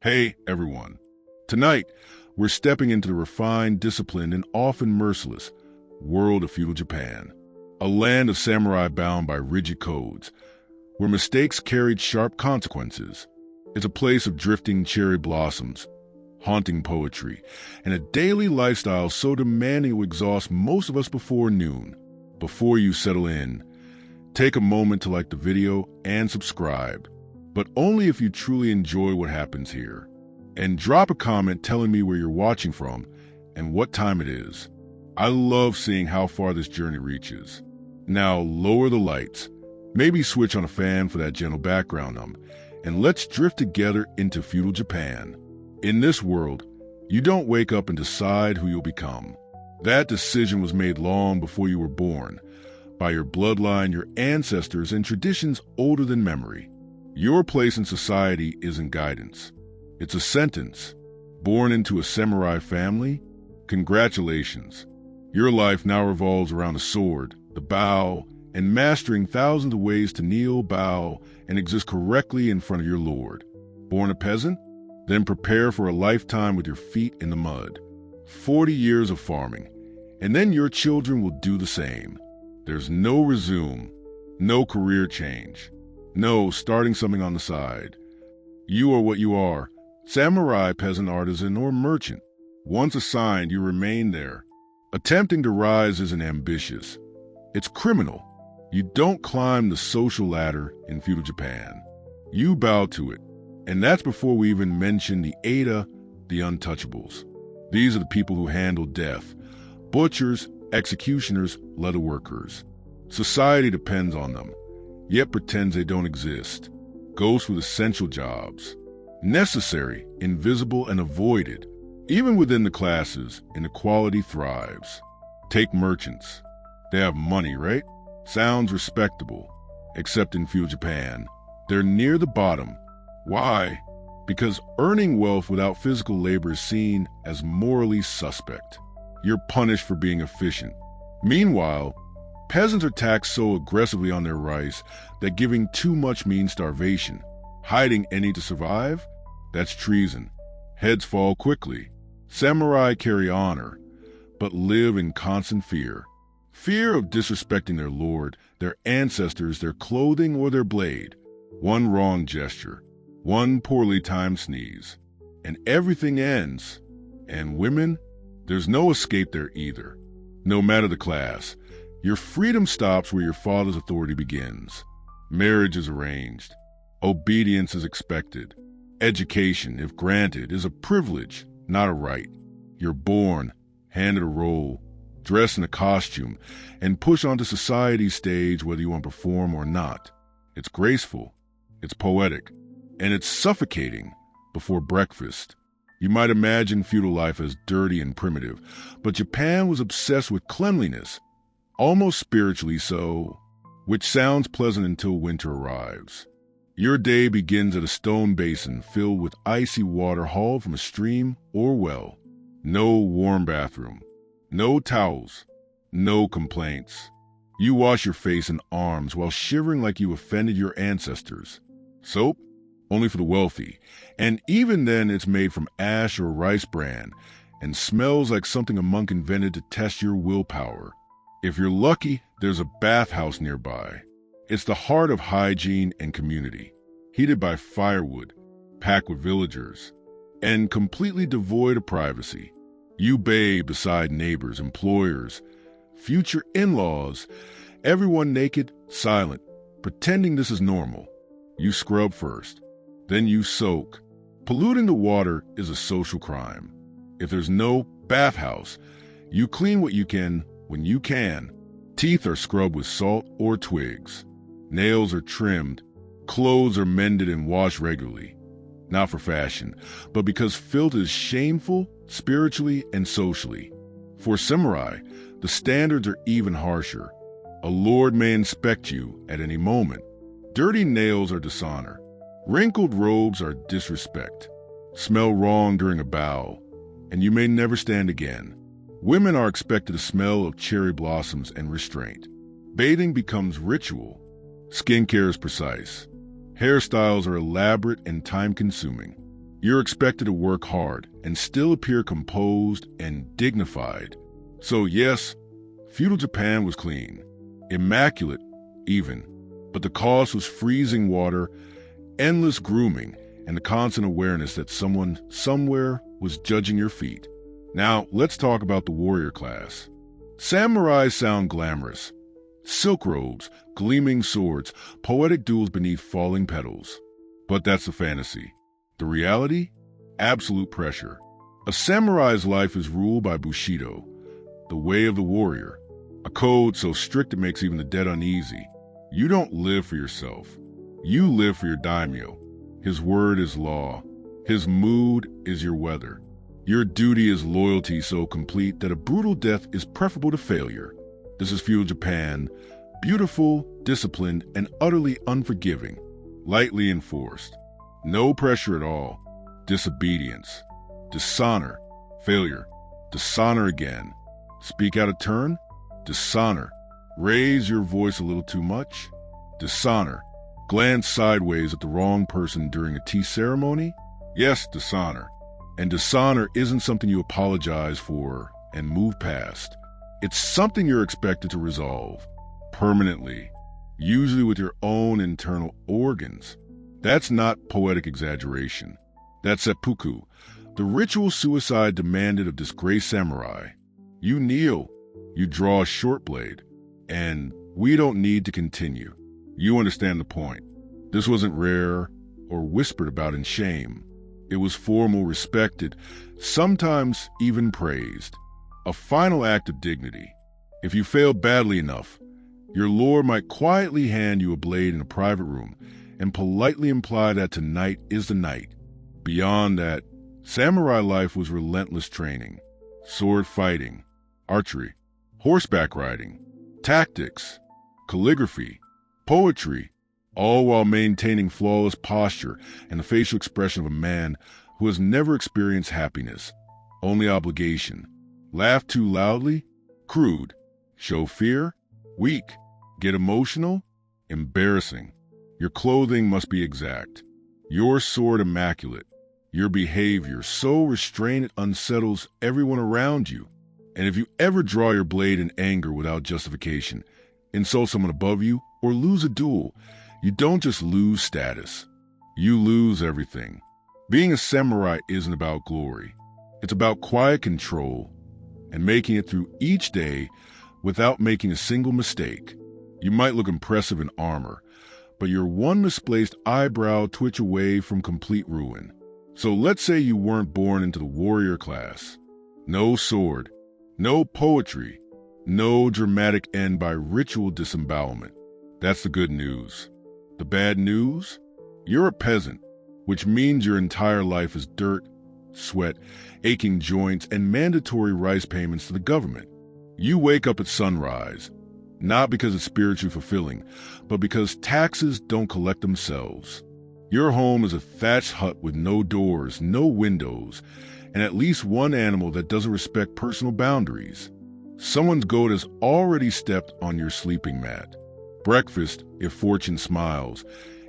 Hey, everyone. Tonight, we're stepping into the refined, disciplined, and often merciless world of feudal Japan, a land of samurai bound by rigid codes, where mistakes carried sharp consequences. It's a place of drifting cherry blossoms, haunting poetry, and a daily lifestyle so demanding it will exhaust most of us before noon. Before you settle in, take a moment to like the video and subscribe, but only if you truly enjoy what happens here. And drop a comment telling me where you're watching from and what time it is. I love seeing how far this journey reaches. Now lower the lights, maybe switch on a fan for that gentle background and let's drift together into feudal Japan. In this world, you don't wake up and decide who you'll become. That decision was made long before you were born, by your bloodline, your ancestors, and traditions older than memory. Your place in society isn't guidance. It's a sentence. Born into a samurai family? Congratulations. Your life now revolves around a sword, the bow, and mastering thousands of ways to kneel, bow, and exist correctly in front of your lord. Born a peasant? Then prepare for a lifetime with your feet in the mud. 40 years of farming, and then your children will do the same. There's no resume, no career change, no starting something on the side. You are what you are, samurai, peasant, artisan, or merchant. Once assigned, you remain there. Attempting to rise isn't ambitious. It's criminal. You don't climb the social ladder in feudal Japan. You bow to it. And that's before we even mention the Ada, the untouchables. These are the people who handle death. Butchers, executioners, leather workers. Society depends on them, yet pretends they don't exist. Ghosts with essential jobs. Necessary, invisible, and avoided. Even within the classes, inequality thrives. Take merchants. They have money, right? Sounds respectable. Except in feudal Japan, they're near the bottom. Why? Because earning wealth without physical labor is seen as morally suspect. You're punished for being efficient. Meanwhile, peasants are taxed so aggressively on their rice that giving too much means starvation. Hiding any to survive? That's treason. Heads fall quickly. Samurai carry honor, but live in constant fear. Fear of disrespecting their lord, their ancestors, their clothing, or their blade. One wrong gesture, one poorly timed sneeze, and everything ends. And women? There's no escape there either. No matter the class, your freedom stops where your father's authority begins. Marriage is arranged. Obedience is expected. Education, if granted, is a privilege, not a right. You're born, handed a role, dressed in a costume, and pushed onto society's stage whether you want to perform or not. It's graceful, it's poetic, and it's suffocating before breakfast. You might imagine feudal life as dirty and primitive, but Japan was obsessed with cleanliness, almost spiritually so, which sounds pleasant until winter arrives. Your day begins at a stone basin filled with icy water hauled from a stream or well. No warm bathroom, no towels, no complaints. You wash your face and arms while shivering like you offended your ancestors. Soap? Only for the wealthy, and even then it's made from ash or rice bran and smells like something a monk invented to test your willpower. If you're lucky, there's a bathhouse nearby. It's the heart of hygiene and community, heated by firewood, packed with villagers, and completely devoid of privacy. You bathe beside neighbors, employers, future in-laws, everyone naked, silent, pretending this is normal. You scrub first. Then you soak. Polluting the water is a social crime. If there's no bathhouse, you clean what you can when you can. Teeth are scrubbed with salt or twigs. Nails are trimmed. Clothes are mended and washed regularly. Not for fashion, but because filth is shameful spiritually and socially. For samurai, the standards are even harsher. A lord may inspect you at any moment. Dirty nails are dishonor. Wrinkled robes are disrespect. Smell wrong during a bow, and you may never stand again. Women are expected to smell of cherry blossoms and restraint. Bathing becomes ritual. Skincare is precise. Hairstyles are elaborate and time-consuming. You're expected to work hard and still appear composed and dignified. So yes, feudal Japan was clean, immaculate even, but the cost was freezing water, endless grooming, and the constant awareness that someone somewhere was judging your feet. Now, let's talk about the warrior class. Samurais sound glamorous. Silk robes, gleaming swords, poetic duels beneath falling petals. But that's the fantasy. The reality? Absolute pressure. A samurai's life is ruled by Bushido, the way of the warrior, a code so strict it makes even the dead uneasy. You don't live for yourself. You live for your daimyo. His word is law. His mood is your weather. Your duty is loyalty so complete that a brutal death is preferable to failure. This is feudal Japan, beautiful, disciplined, and utterly unforgiving, lightly enforced. No pressure at all. Disobedience. Dishonor. Failure. Dishonor again. Speak out of turn. Dishonor. Raise your voice a little too much. Dishonor. Glance sideways at the wrong person during a tea ceremony. Yes, dishonor. And dishonor isn't something you apologize for and move past. It's something you're expected to resolve permanently, usually with your own internal organs. That's not poetic exaggeration. That's seppuku, the ritual suicide demanded of disgraced samurai. You kneel, you draw a short blade, and we don't need to continue. You understand the point. This wasn't rare or whispered about in shame. It was formal, respected, sometimes even praised. A final act of dignity. If you fail badly enough, your lord might quietly hand you a blade in a private room and politely imply that tonight is the night. Beyond that, samurai life was relentless training, sword fighting, archery, horseback riding, tactics, calligraphy, poetry, all while maintaining flawless posture and the facial expression of a man who has never experienced happiness, only obligation. Laugh too loudly? Crude. Show fear? Weak. Get emotional? Embarrassing. Your clothing must be exact. Your sword immaculate. Your behavior so restrained it unsettles everyone around you. And if you ever draw your blade in anger without justification, insult someone above you, or lose a duel, you don't just lose status. You lose everything. Being a samurai isn't about glory. It's about quiet control and making it through each day without making a single mistake. You might look impressive in armor, but your one misplaced eyebrow twitch away from complete ruin. So let's say you weren't born into the warrior class. No sword, no poetry, no dramatic end by ritual disembowelment. That's the good news. The bad news? You're a peasant, which means your entire life is dirt, sweat, aching joints, and mandatory rice payments to the government. You wake up at sunrise, not because it's spiritually fulfilling, but because taxes don't collect themselves. Your home is a thatched hut with no doors, no windows, and at least one animal that doesn't respect personal boundaries. Someone's goat has already stepped on your sleeping mat. Breakfast, if fortune smiles,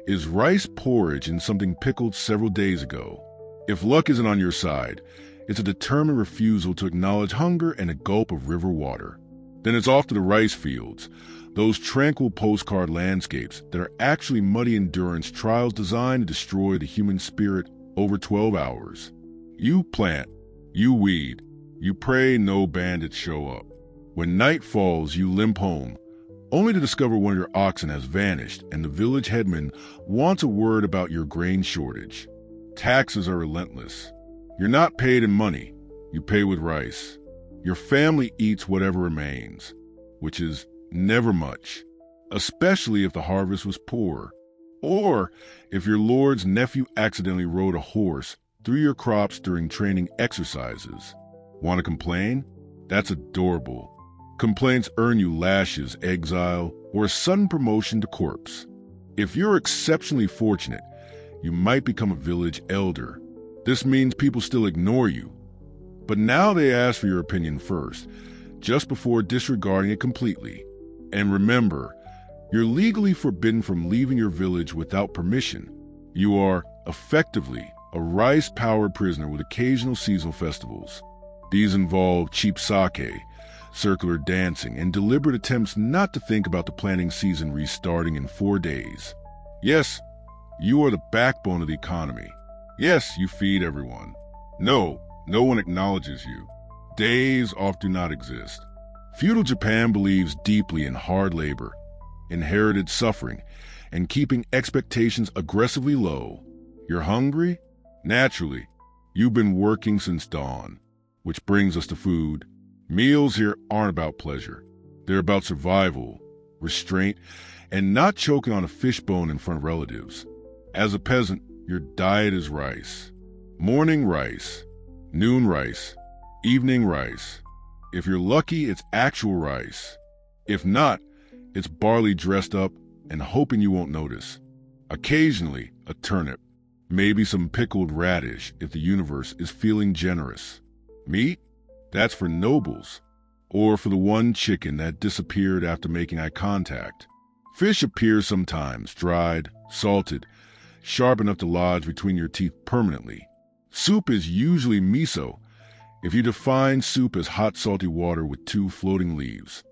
is rice porridge and something pickled several days ago. If luck isn't on your side, it's a determined refusal to acknowledge hunger and a gulp of river water. Then it's off to the rice fields, those tranquil postcard landscapes that are actually muddy endurance trials designed to destroy the human spirit over 12 hours. You plant, you weed, you pray no bandits show up. When night falls, you limp home, only to discover one of your oxen has vanished and the village headman wants a word about your grain shortage. Taxes are relentless. You're not paid in money, you pay with rice. Your family eats whatever remains, which is never much, especially if the harvest was poor, or if your lord's nephew accidentally rode a horse through your crops during training exercises. Want to complain? That's adorable. Complaints earn you lashes, exile, or a sudden promotion to corpse. If you're exceptionally fortunate, you might become a village elder. This means people still ignore you, but now they ask for your opinion first, just before disregarding it completely. And remember, you're legally forbidden from leaving your village without permission. You are, effectively, a rice-powered prisoner with occasional seasonal festivals. These involve cheap sake, circular dancing, and deliberate attempts not to think about the planting season restarting in 4 days. Yes, you are the backbone of the economy. Yes, you feed everyone. No, no one acknowledges you. Days off do not exist. Feudal Japan believes deeply in hard labor, inherited suffering, and keeping expectations aggressively low. You're hungry? Naturally. You've been working since dawn. Which brings us to food. Meals here aren't about pleasure. They're about survival, restraint, and not choking on a fishbone in front of relatives. As a peasant, your diet is rice. Morning rice, noon rice, evening rice. If you're lucky, it's actual rice. If not, it's barley dressed up and hoping you won't notice. Occasionally, a turnip. Maybe some pickled radish if the universe is feeling generous. Meat? That's for nobles, or for the one chicken that disappeared after making eye contact. Fish appears sometimes, dried, salted, sharp enough to lodge between your teeth permanently. Soup is usually miso, if you define soup as hot salty water with 2 floating leaves.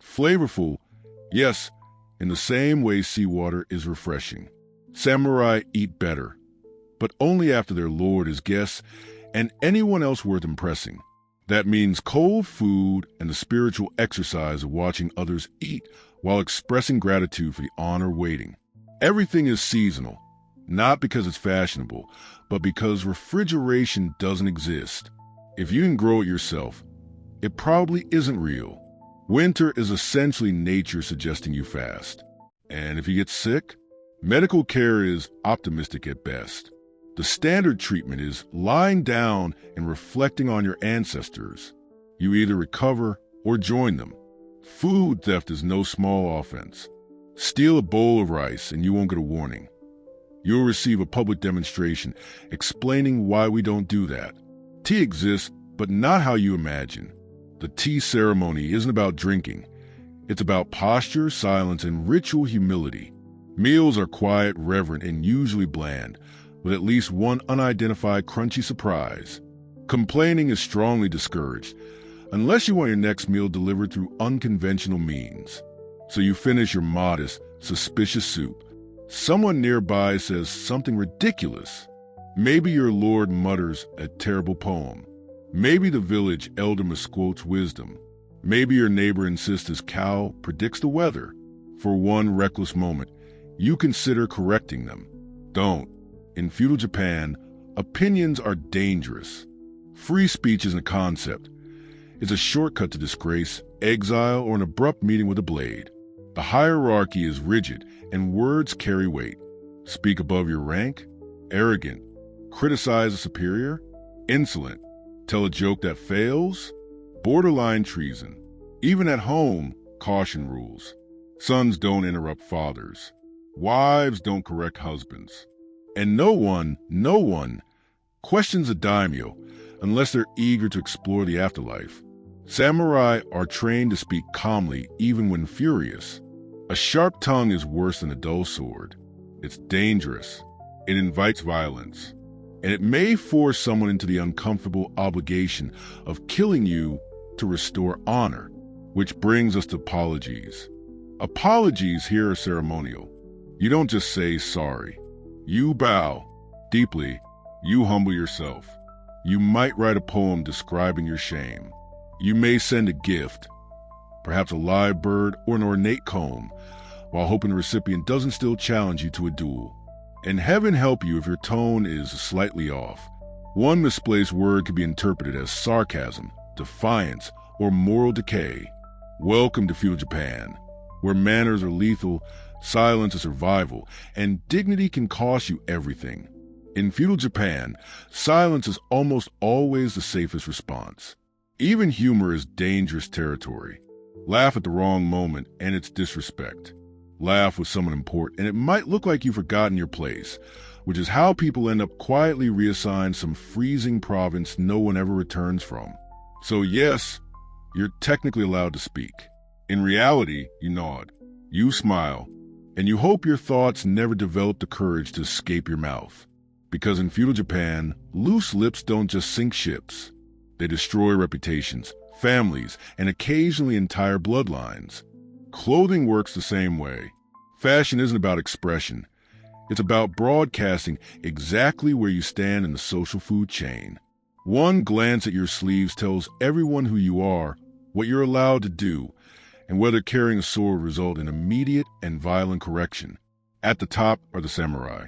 Flavorful, yes, in the same way seawater is refreshing. Samurai eat better, but only after their lord is guests and anyone else worth impressing. That means cold food and the spiritual exercise of watching others eat while expressing gratitude for the honor waiting. Everything is seasonal, not because it's fashionable, but because refrigeration doesn't exist. If you can grow it yourself, it probably isn't real. Winter is essentially nature suggesting you fast. And if you get sick, medical care is optimistic at best. The standard treatment is lying down and reflecting on your ancestors. You either recover or join them. Food theft is no small offense. Steal a bowl of rice and you won't get a warning. You'll receive a public demonstration explaining why we don't do that. Tea exists, but not how you imagine. The tea ceremony isn't about drinking. It's about posture, silence, and ritual humility. Meals are quiet, reverent, and usually bland, with at least one unidentified crunchy surprise. Complaining is strongly discouraged, unless you want your next meal delivered through unconventional means. So you finish your modest, suspicious soup. Someone nearby says something ridiculous. Maybe your lord mutters a terrible poem. Maybe the village elder misquotes wisdom. Maybe your neighbor insists his cow predicts the weather. For one reckless moment, you consider correcting them. Don't. In feudal Japan, opinions are dangerous. Free speech isn't a concept. It's a shortcut to disgrace, exile, or an abrupt meeting with a blade. The hierarchy is rigid, and words carry weight. Speak above your rank? Arrogant. Criticize a superior? Insolent. Tell a joke that fails? Borderline treason. Even at home, caution rules. Sons don't interrupt fathers. Wives don't correct husbands. And no one questions a daimyo unless they're eager to explore the afterlife. Samurai are trained to speak calmly even when furious. A sharp tongue is worse than a dull sword. It's dangerous. It invites violence. And it may force someone into the uncomfortable obligation of killing you to restore honor. Which brings us to apologies. Apologies here are ceremonial. You don't just say sorry. You bow deeply. You humble yourself. You might write a poem describing your shame. You may send a gift, perhaps a live bird or an ornate comb, while hoping the recipient doesn't still challenge you to a duel. And heaven help you if your tone is slightly off. One misplaced word could be interpreted as sarcasm, defiance, or moral decay. Welcome to feudal Japan, where manners are lethal, silence is survival, and dignity can cost you everything. In feudal Japan, silence is almost always the safest response. Even humor is dangerous territory. Laugh at the wrong moment, and it's disrespect. Laugh with someone important, and it might look like you've forgotten your place, which is how people end up quietly reassigned some freezing province no one ever returns from. So yes, you're technically allowed to speak. In reality, you nod, you smile, and you hope your thoughts never develop the courage to escape your mouth. Because in feudal Japan, loose lips don't just sink ships. They destroy reputations, families, and occasionally entire bloodlines. Clothing works the same way. Fashion isn't about expression. It's about broadcasting exactly where you stand in the social food chain. One glance at your sleeves tells everyone who you are, what you're allowed to do, and whether carrying a sword will result in immediate and violent correction. At the top are the samurai.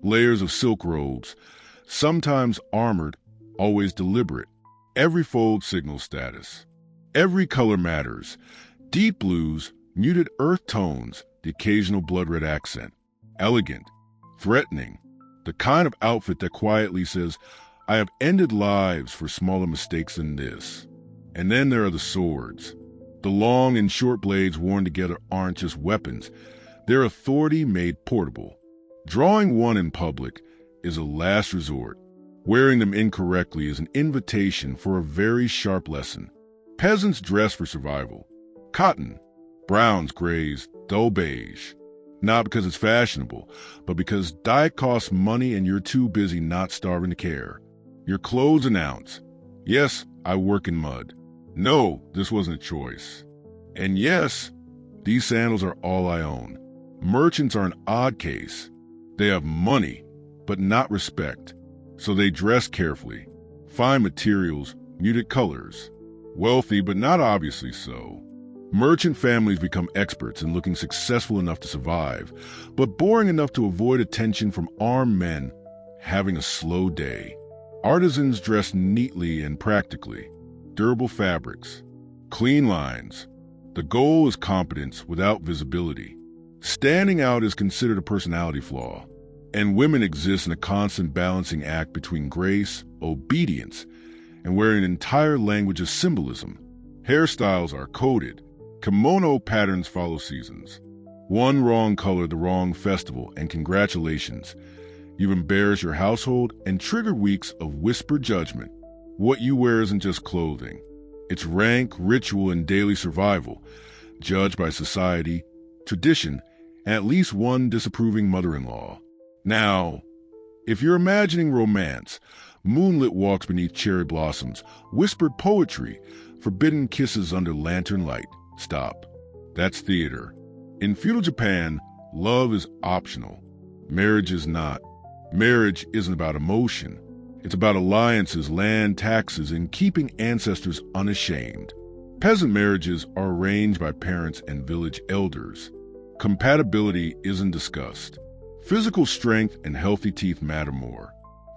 Layers of silk robes, sometimes armored, always deliberate. Every fold signals status. Every color matters. Deep blues, muted earth tones, the occasional blood red accent. Elegant, threatening, the kind of outfit that quietly says, I have ended lives for smaller mistakes than this. And then there are the swords. The long and short blades worn together aren't just weapons. They're authority made portable. Drawing one in public is a last resort. Wearing them incorrectly is an invitation for a very sharp lesson. Peasants dress for survival. Cotton, browns, grays, dull beige. Not because it's fashionable, but because diet costs money and you're too busy not starving to care. Your clothes announce, yes, I work in mud. No, this wasn't a choice. And yes, these sandals are all I own. Merchants are an odd case. They have money, but not respect. So they dress carefully. Fine materials, muted colors. Wealthy, but not obviously so. Merchant families become experts in looking successful enough to survive, but boring enough to avoid attention from armed men having a slow day. Artisans dress neatly and practically. Durable fabrics. Clean lines. The goal is competence without visibility. Standing out is considered a personality flaw. And women exist in a constant balancing act between grace, obedience, and wearing an entire language of symbolism. Hairstyles are coded. Kimono patterns follow seasons. One wrong color, the wrong festival, and congratulations. You've embarrassed your household and triggered weeks of whispered judgment. What you wear isn't just clothing. It's rank, ritual, and daily survival, judged by society, tradition, and at least one disapproving mother-in-law. Now, if you're imagining romance, moonlit walks beneath cherry blossoms, whispered poetry, forbidden kisses under lantern light, stop. That's theater. In feudal Japan, love is optional. Marriage is not. Marriage isn't about emotion. It's about alliances, land, taxes, and keeping ancestors unashamed. Peasant marriages are arranged by parents and village elders. Compatibility isn't discussed. Physical strength and healthy teeth matter more.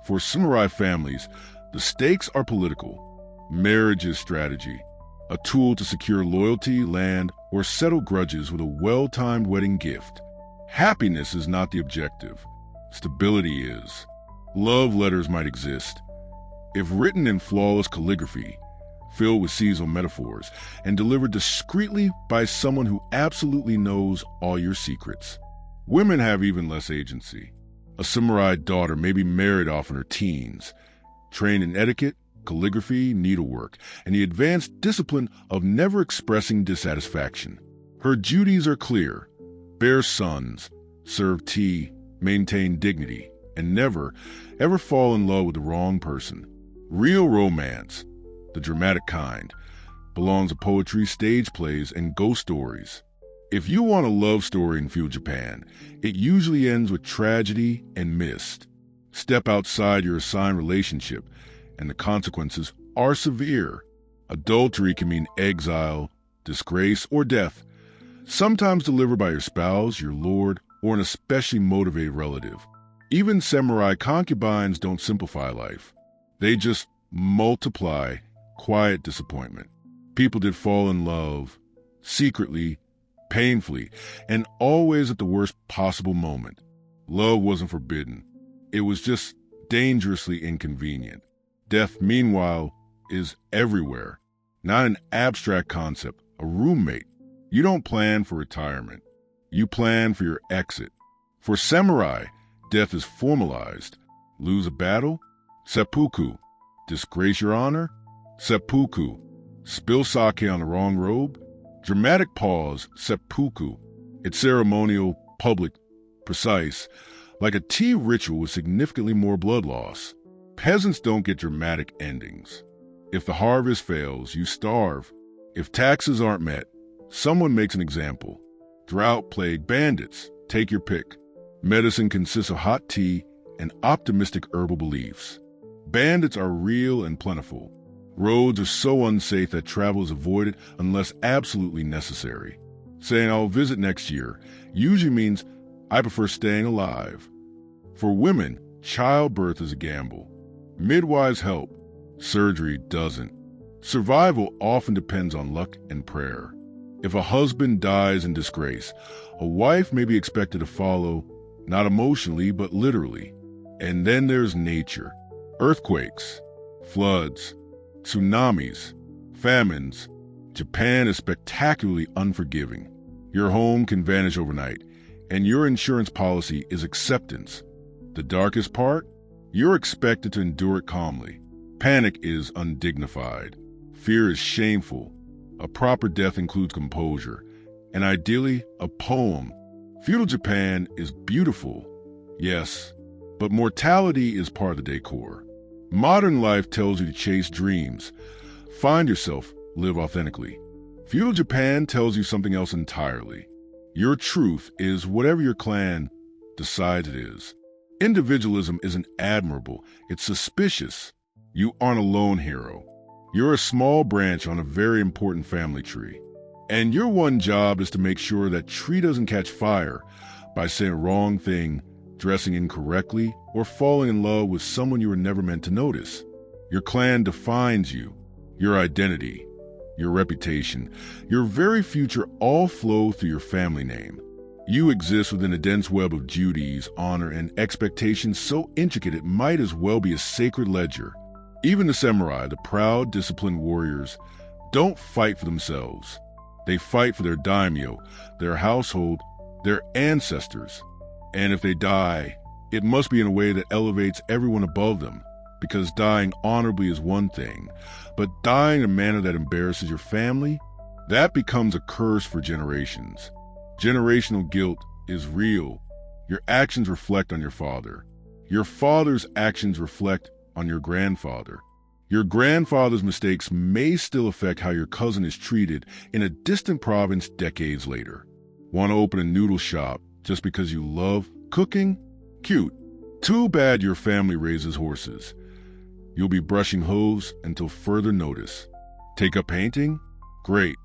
For samurai families, the stakes are political. Marriage is strategy, a tool to secure loyalty, land, or settle grudges with a well-timed wedding gift. Happiness is not the objective. Stability is. Love letters might exist, if written in flawless calligraphy, filled with seasonal metaphors, and delivered discreetly by someone who absolutely knows all your secrets. Women have even less agency. A samurai daughter may be married off in her teens, trained in etiquette, calligraphy, needlework, and the advanced discipline of never expressing dissatisfaction. Her duties are clear: bear sons, serve tea, maintain dignity, and never, ever fall in love with the wrong person. Real romance, the dramatic kind, belongs to poetry, stage plays, and ghost stories. If you want a love story in feudal Japan, it usually ends with tragedy and mist. Step outside your assigned relationship, and the consequences are severe. Adultery can mean exile, disgrace, or death, sometimes delivered by your spouse, your lord, or an especially motivated relative. Even samurai concubines don't simplify life. They just multiply quiet disappointment. People did fall in love, secretly, painfully, and always at the worst possible moment. Love wasn't forbidden. It was just dangerously inconvenient. Death, meanwhile, is everywhere. Not an abstract concept, a roommate. You don't plan for retirement. You plan for your exit. For samurai, death is formalized. Lose a battle? Seppuku. Disgrace your honor? Seppuku. Spill sake on the wrong robe? Dramatic pause, seppuku. It's ceremonial, public, precise, like a tea ritual with significantly more blood loss. Peasants don't get dramatic endings. If the harvest fails, you starve. If taxes aren't met, someone makes an example. Drought, plague, bandits, take your pick. Medicine consists of hot tea and optimistic herbal beliefs. Bandits are real and plentiful. Roads are so unsafe that travel is avoided unless absolutely necessary. Saying I'll visit next year usually means I prefer staying alive. For women, childbirth is a gamble. Midwives help. Surgery doesn't. Survival often depends on luck and prayer. If a husband dies in disgrace, a wife may be expected to follow, not emotionally, but literally. And then there's nature. Earthquakes, floods, tsunamis, famines. Japan is spectacularly unforgiving. Your home can vanish overnight, and your insurance policy is acceptance. The darkest part? You're expected to endure it calmly. Panic is undignified. Fear is shameful. A proper death includes composure, and ideally, a poem. Feudal Japan is beautiful, yes, but mortality is part of the decor. Modern life tells you to chase dreams, find yourself, live authentically. Feudal Japan tells you something else entirely. Your truth is whatever your clan decides it is. Individualism isn't admirable, it's suspicious. You aren't a lone hero. You're a small branch on a very important family tree. And your one job is to make sure that tree doesn't catch fire by saying the wrong thing, dressing incorrectly, or falling in love with someone you were never meant to notice. Your clan defines you, your identity, your reputation, your very future all flow through your family name. You exist within a dense web of duties, honor, and expectations so intricate it might as well be a sacred ledger. Even the samurai, the proud, disciplined warriors, don't fight for themselves. They fight for their daimyo, their household, their ancestors. And if they die, it must be in a way that elevates everyone above them, because dying honorably is one thing, but dying in a manner that embarrasses your family, that becomes a curse for generations. Generational guilt is real. Your actions reflect on your father. Your father's actions reflect on your grandfather. Your grandfather's mistakes may still affect how your cousin is treated in a distant province decades later. Want to open a noodle shop just because you love cooking? Cute. Too bad your family raises horses. You'll be brushing hooves until further notice. Take up painting? Great.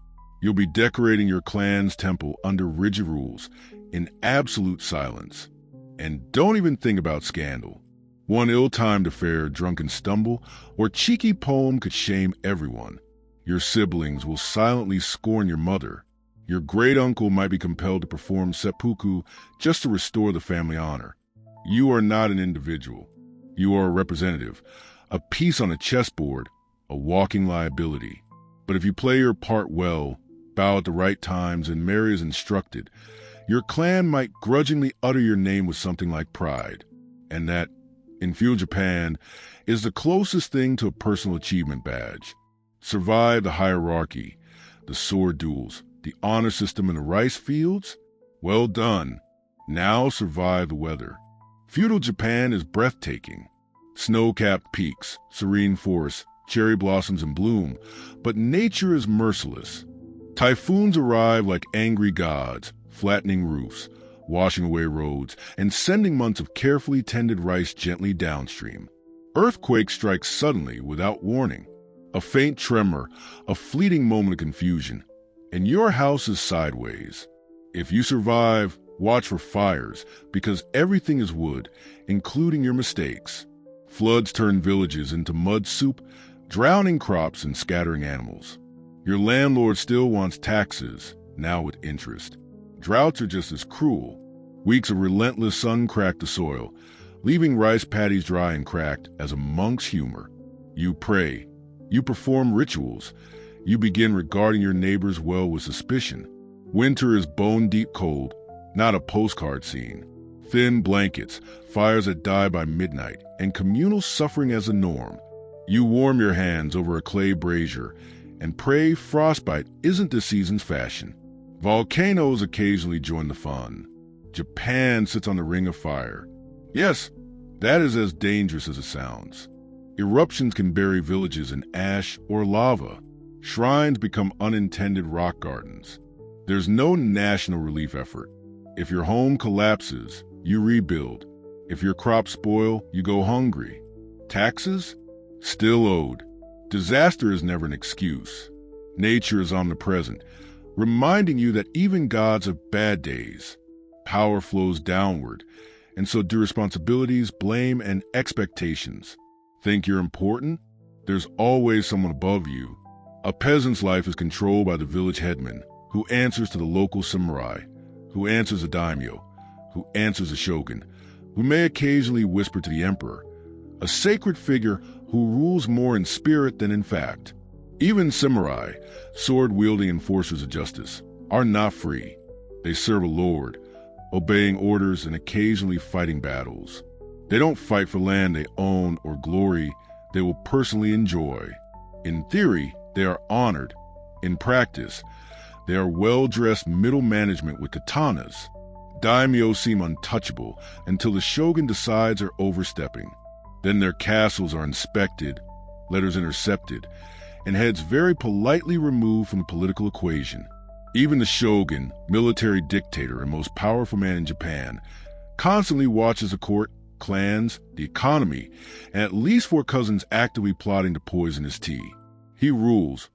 You'll be decorating your clan's temple under rigid rules, in absolute silence. And don't even think about scandal. One ill-timed affair, drunken stumble, or cheeky poem could shame everyone. Your siblings will silently scorn your mother. Your great-uncle might be compelled to perform seppuku just to restore the family honor. You are not an individual. You are a representative, a piece on a chessboard, a walking liability. But if you play your part well, bow at the right times, and marry as instructed, your clan might grudgingly utter your name with something like pride. And that, in feudal Japan, is the closest thing to a personal achievement badge. Survive the hierarchy, the sword duels, the honor system in the rice fields? Well done. Now survive the weather. Feudal Japan is breathtaking. Snow-capped peaks, serene forests, cherry blossoms in bloom, but nature is merciless. Typhoons arrive like angry gods, flattening roofs, washing away roads, and sending months of carefully tended rice gently downstream. Earthquakes strike suddenly without warning. A faint tremor, a fleeting moment of confusion, and your house is sideways. If you survive, watch for fires, because everything is wood, including your mistakes. Floods turn villages into mud soup, drowning crops and scattering animals. Your landlord still wants taxes, now with interest. Droughts are just as cruel. Weeks of relentless sun crack the soil, leaving rice paddies dry and cracked as a monk's humor. You pray. You perform rituals. You begin regarding your neighbor's well with suspicion. Winter is bone-deep cold, not a postcard scene. Thin blankets, fires that die by midnight, and communal suffering as a norm. You warm your hands over a clay brazier and pray frostbite isn't the season's fashion. Volcanoes occasionally join the fun. Japan sits on the ring of fire. Yes, that is as dangerous as it sounds. Eruptions can bury villages in ash or lava. Shrines become unintended rock gardens. There's no national relief effort. If your home collapses, you rebuild. If your crops spoil, you go hungry. Taxes? Still owed. Disaster is never an excuse. Nature is omnipresent, reminding you that even gods have bad days. Power flows downward, and so do responsibilities, blame, and expectations. Think you're important? There's always someone above you. A peasant's life is controlled by the village headman, who answers to the local samurai, who answers a daimyo, who answers a shogun, who may occasionally whisper to the emperor, a sacred figure who rules more in spirit than in fact. Even samurai, sword-wielding enforcers of justice, are not free. They serve a lord, obeying orders and occasionally fighting battles. They don't fight for land they own or glory they will personally enjoy. In theory, they are honored. In practice, they are well-dressed middle management with katanas. Daimyo seem untouchable until the shogun decides they're overstepping. Then their castles are inspected, letters intercepted, and heads very politely removed from the political equation. Even the shogun, military dictator and most powerful man in Japan, constantly watches the court, clans, the economy, and at least 4 cousins actively plotting to poison his tea. He rules,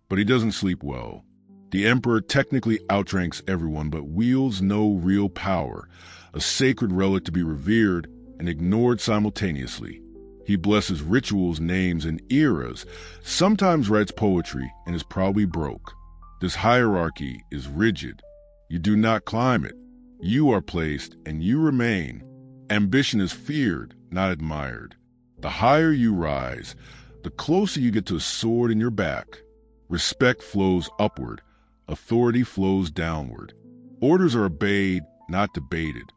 but he doesn't sleep well. The emperor technically outranks everyone but wields no real power, a sacred relic to be revered and ignored simultaneously. He blesses rituals, names, and eras, sometimes writes poetry, and is probably broke. This hierarchy is rigid. You do not climb it. You are placed, and you remain. Ambition is feared, not admired. The higher you rise, the closer you get to a sword in your back. Respect flows upward. Authority flows downward. Orders are obeyed, not debated.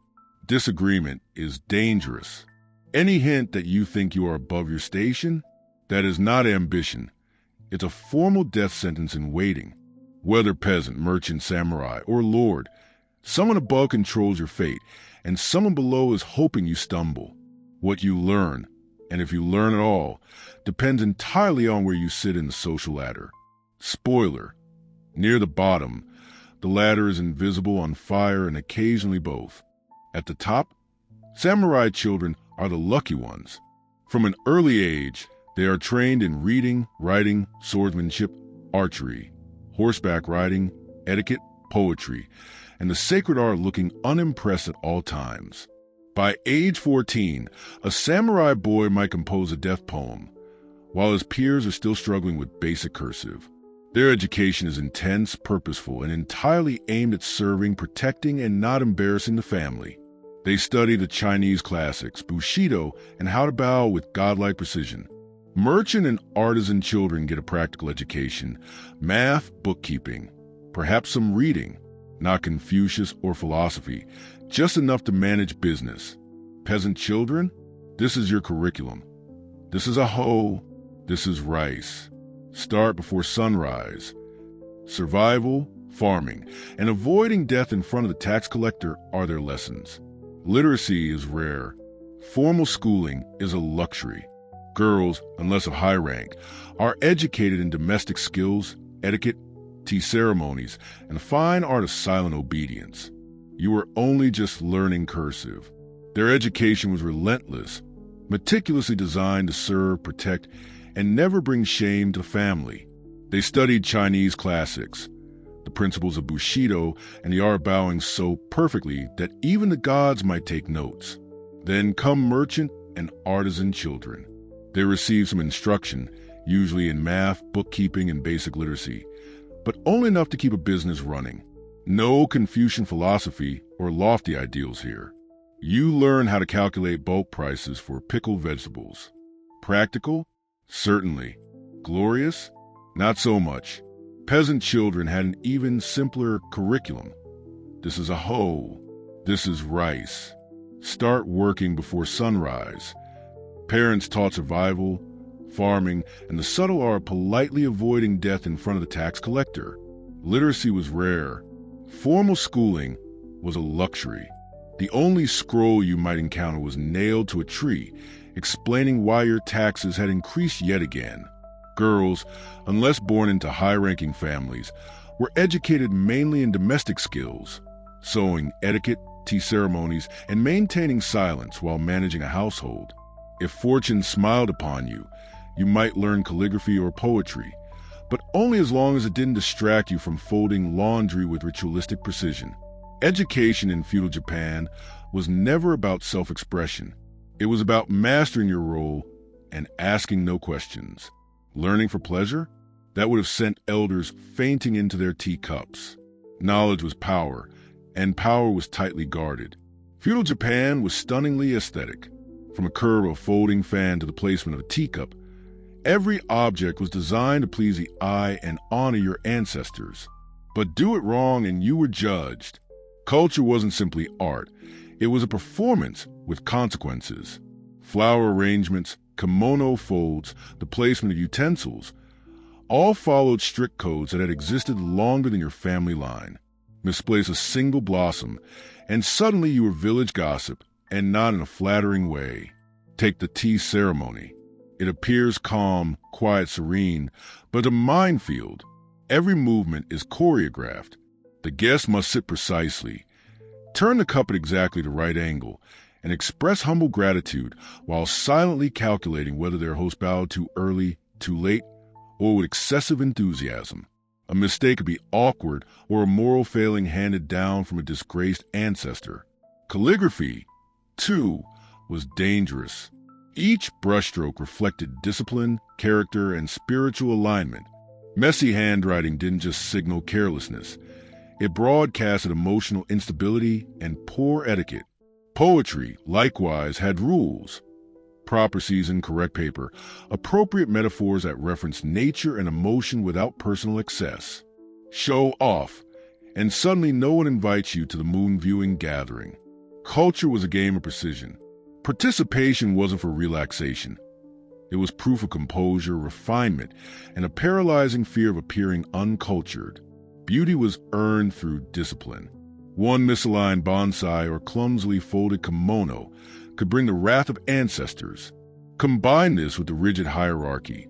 Disagreement is dangerous. Any hint that you think you are above your station, that is not ambition. It's a formal death sentence in waiting. Whether peasant, merchant, samurai, or lord, someone above controls your fate, and someone below is hoping you stumble. What you learn, and if you learn at all, depends entirely on where you sit in the social ladder. Spoiler: near the bottom, the ladder is invisible, on fire, and occasionally both. At the top, samurai children are the lucky ones. From an early age, they are trained in reading, writing, swordsmanship, archery, horseback riding, etiquette, poetry, and the sacred art of looking unimpressed at all times. By age 14, a samurai boy might compose a death poem, while his peers are still struggling with basic cursive. Their education is intense, purposeful, and entirely aimed at serving, protecting, and not embarrassing the family. They study the Chinese classics, Bushido, and how to bow with godlike precision. Merchant and artisan children get a practical education, math, bookkeeping, perhaps some reading, not Confucius or philosophy, just enough to manage business. Peasant children, this is your curriculum. This is a hoe, this is rice. Start before sunrise. Survival, farming, and avoiding death in front of the tax collector are their lessons. Literacy is rare. Formal schooling is a luxury. Girls, unless of high rank, are educated in domestic skills, etiquette, tea ceremonies, and the fine art of silent obedience. You are only just learning cursive. Their education was relentless, meticulously designed to serve, protect, and never bring shame to the family. They studied Chinese classics, the principles of Bushido, and the art of bowing so perfectly that even the gods might take notes. Then come merchant and artisan children. They receive some instruction, usually in math, bookkeeping, and basic literacy, but only enough to keep a business running. No Confucian philosophy or lofty ideals here. You learn how to calculate bulk prices for pickled vegetables. Practical? Certainly. Glorious? Not so much. Peasant children had an even simpler curriculum. This is a hoe. This is rice. Start working before sunrise. Parents taught survival, farming, and the subtle art of politely avoiding death in front of the tax collector. Literacy was rare. Formal schooling was a luxury. The only scroll you might encounter was nailed to a tree, explaining why your taxes had increased yet again. Girls, unless born into high-ranking families, were educated mainly in domestic skills, sewing, etiquette, tea ceremonies, and maintaining silence while managing a household. If fortune smiled upon you, you might learn calligraphy or poetry, but only as long as it didn't distract you from folding laundry with ritualistic precision. Education in feudal Japan was never about self-expression. It was about mastering your role and asking no questions. Learning for pleasure? That would have sent elders fainting into their teacups. Knowledge was power, and power was tightly guarded. Feudal Japan was stunningly aesthetic. From a curve of a folding fan to the placement of a teacup, every object was designed to please the eye and honor your ancestors. But do it wrong and you were judged. Culture wasn't simply art. It was a performance with consequences. Flower arrangements, kimono folds, the placement of utensils, all followed strict codes that had existed longer than your family line. Misplace a single blossom, and suddenly you were village gossip, and not in a flattering way. Take the tea ceremony. It appears calm, quiet, serene, but a minefield. Every movement is choreographed. The guest must sit precisely, turn the cup at exactly the right angle, and express humble gratitude while silently calculating whether their host bowed too early, too late, or with excessive enthusiasm. A mistake could be awkward or a moral failing handed down from a disgraced ancestor. Calligraphy, too, was dangerous. Each brushstroke reflected discipline, character, and spiritual alignment. Messy handwriting didn't just signal carelessness. It broadcasted emotional instability and poor etiquette. Poetry, likewise, had rules. Proper season, correct paper, appropriate metaphors that reference nature and emotion without personal excess. Show off, and suddenly no one invites you to the moon viewing gathering. Culture was a game of precision. Participation wasn't for relaxation. It was proof of composure, refinement, and a paralyzing fear of appearing uncultured. Beauty was earned through discipline. One misaligned bonsai or clumsily folded kimono could bring the wrath of ancestors. Combine this with the rigid hierarchy,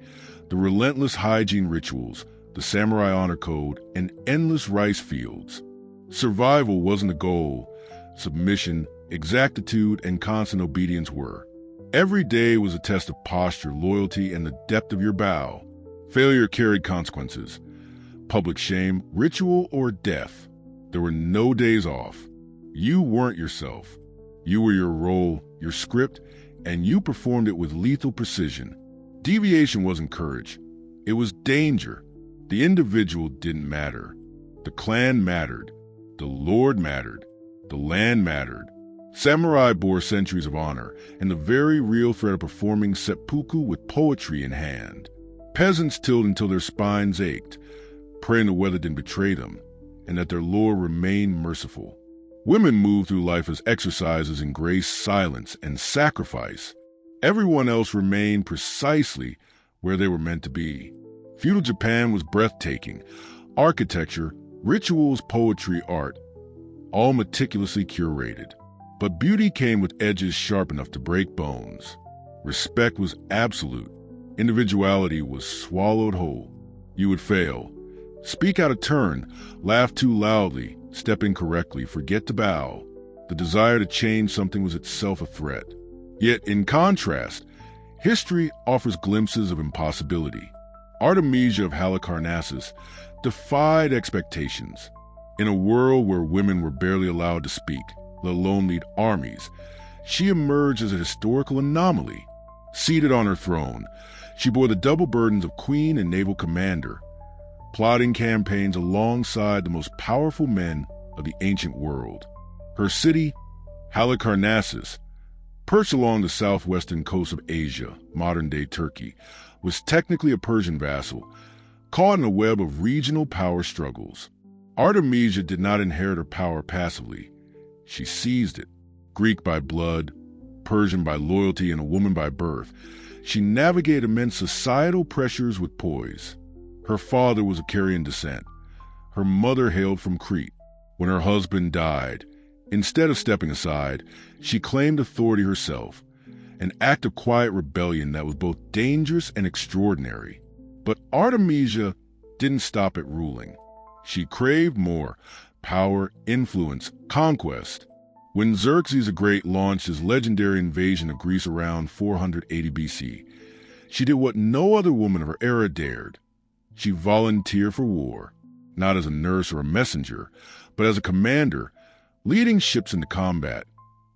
the relentless hygiene rituals, the samurai honor code, and endless rice fields. Survival wasn't the goal. Submission, exactitude, and constant obedience were. Every day was a test of posture, loyalty, and the depth of your bow. Failure carried consequences. Public shame, ritual, or death. There were no days off. You weren't yourself. You were your role, your script, and you performed it with lethal precision. Deviation wasn't courage. It was danger. The individual didn't matter. The clan mattered. The lord mattered. The land mattered. Samurai bore centuries of honor and the very real threat of performing seppuku with poetry in hand. Peasants tilled until their spines ached, praying the weather didn't betray them, and that their lord remained merciful. Women moved through life as exercises in grace, silence, and sacrifice. Everyone else remained precisely where they were meant to be. Feudal Japan was breathtaking. Architecture, rituals, poetry, art, all meticulously curated. But beauty came with edges sharp enough to break bones. Respect was absolute. Individuality was swallowed whole. You would fail. Speak out of turn, laugh too loudly, step incorrectly, forget to bow. The desire to change something was itself a threat. Yet, in contrast, history offers glimpses of impossibility. Artemisia of Halicarnassus defied expectations. In a world where women were barely allowed to speak, let alone lead armies, she emerged as a historical anomaly. Seated on her throne, she bore the double burdens of queen and naval commander, plotting campaigns alongside the most powerful men of the ancient world. Her city, Halicarnassus, perched along the southwestern coast of Asia, modern-day Turkey, was technically a Persian vassal, caught in a web of regional power struggles. Artemisia did not inherit her power passively. She seized it. Greek by blood, Persian by loyalty, and a woman by birth, she navigated immense societal pressures with poise. Her father was of Carian descent. Her mother hailed from Crete. When her husband died, Instead of stepping aside, she claimed authority herself, an act of quiet rebellion that was both dangerous and extraordinary. But Artemisia didn't stop at ruling. She craved more: power, influence, conquest. When Xerxes the Great launched his legendary invasion of Greece around 480 BC, she did what no other woman of her era dared. She volunteered for war, not as a nurse or a messenger, but as a commander, leading ships into combat,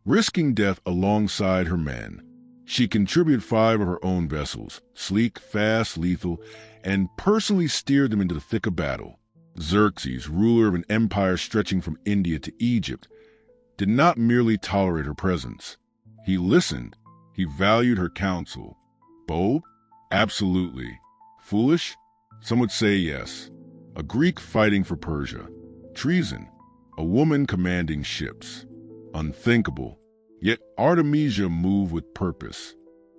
risking death alongside her men. She contributed 5 of her own vessels, sleek, fast, lethal, and personally steered them into the thick of battle. Xerxes, ruler of an empire stretching from India to Egypt, did not merely tolerate her presence. He listened. He valued her counsel. Bold? Absolutely. Foolish? Some would say yes. A Greek fighting for Persia. Treason. A woman commanding ships. Unthinkable. Yet Artemisia moved with purpose.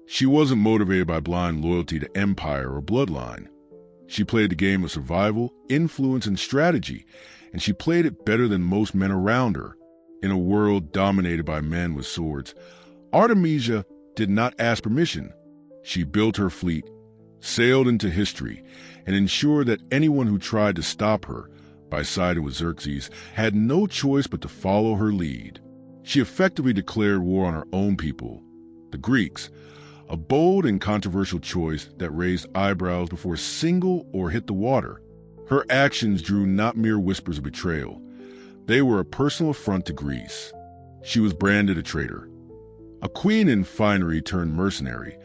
She wasn't motivated by blind loyalty to empire or bloodline. She played the game of survival, influence, and strategy, and she played it better than most men around her. In a world dominated by men with swords, Artemisia did not ask permission. She built her fleet, sailed into history, and ensured that anyone who tried to stop her by siding with Xerxes had no choice but to follow her lead. She effectively declared war on her own people, the Greeks, a bold and controversial choice that raised eyebrows before single or hit the water. Her actions drew not mere whispers of betrayal. They were a personal affront to Greece. She was branded a traitor, a queen in finery turned mercenary,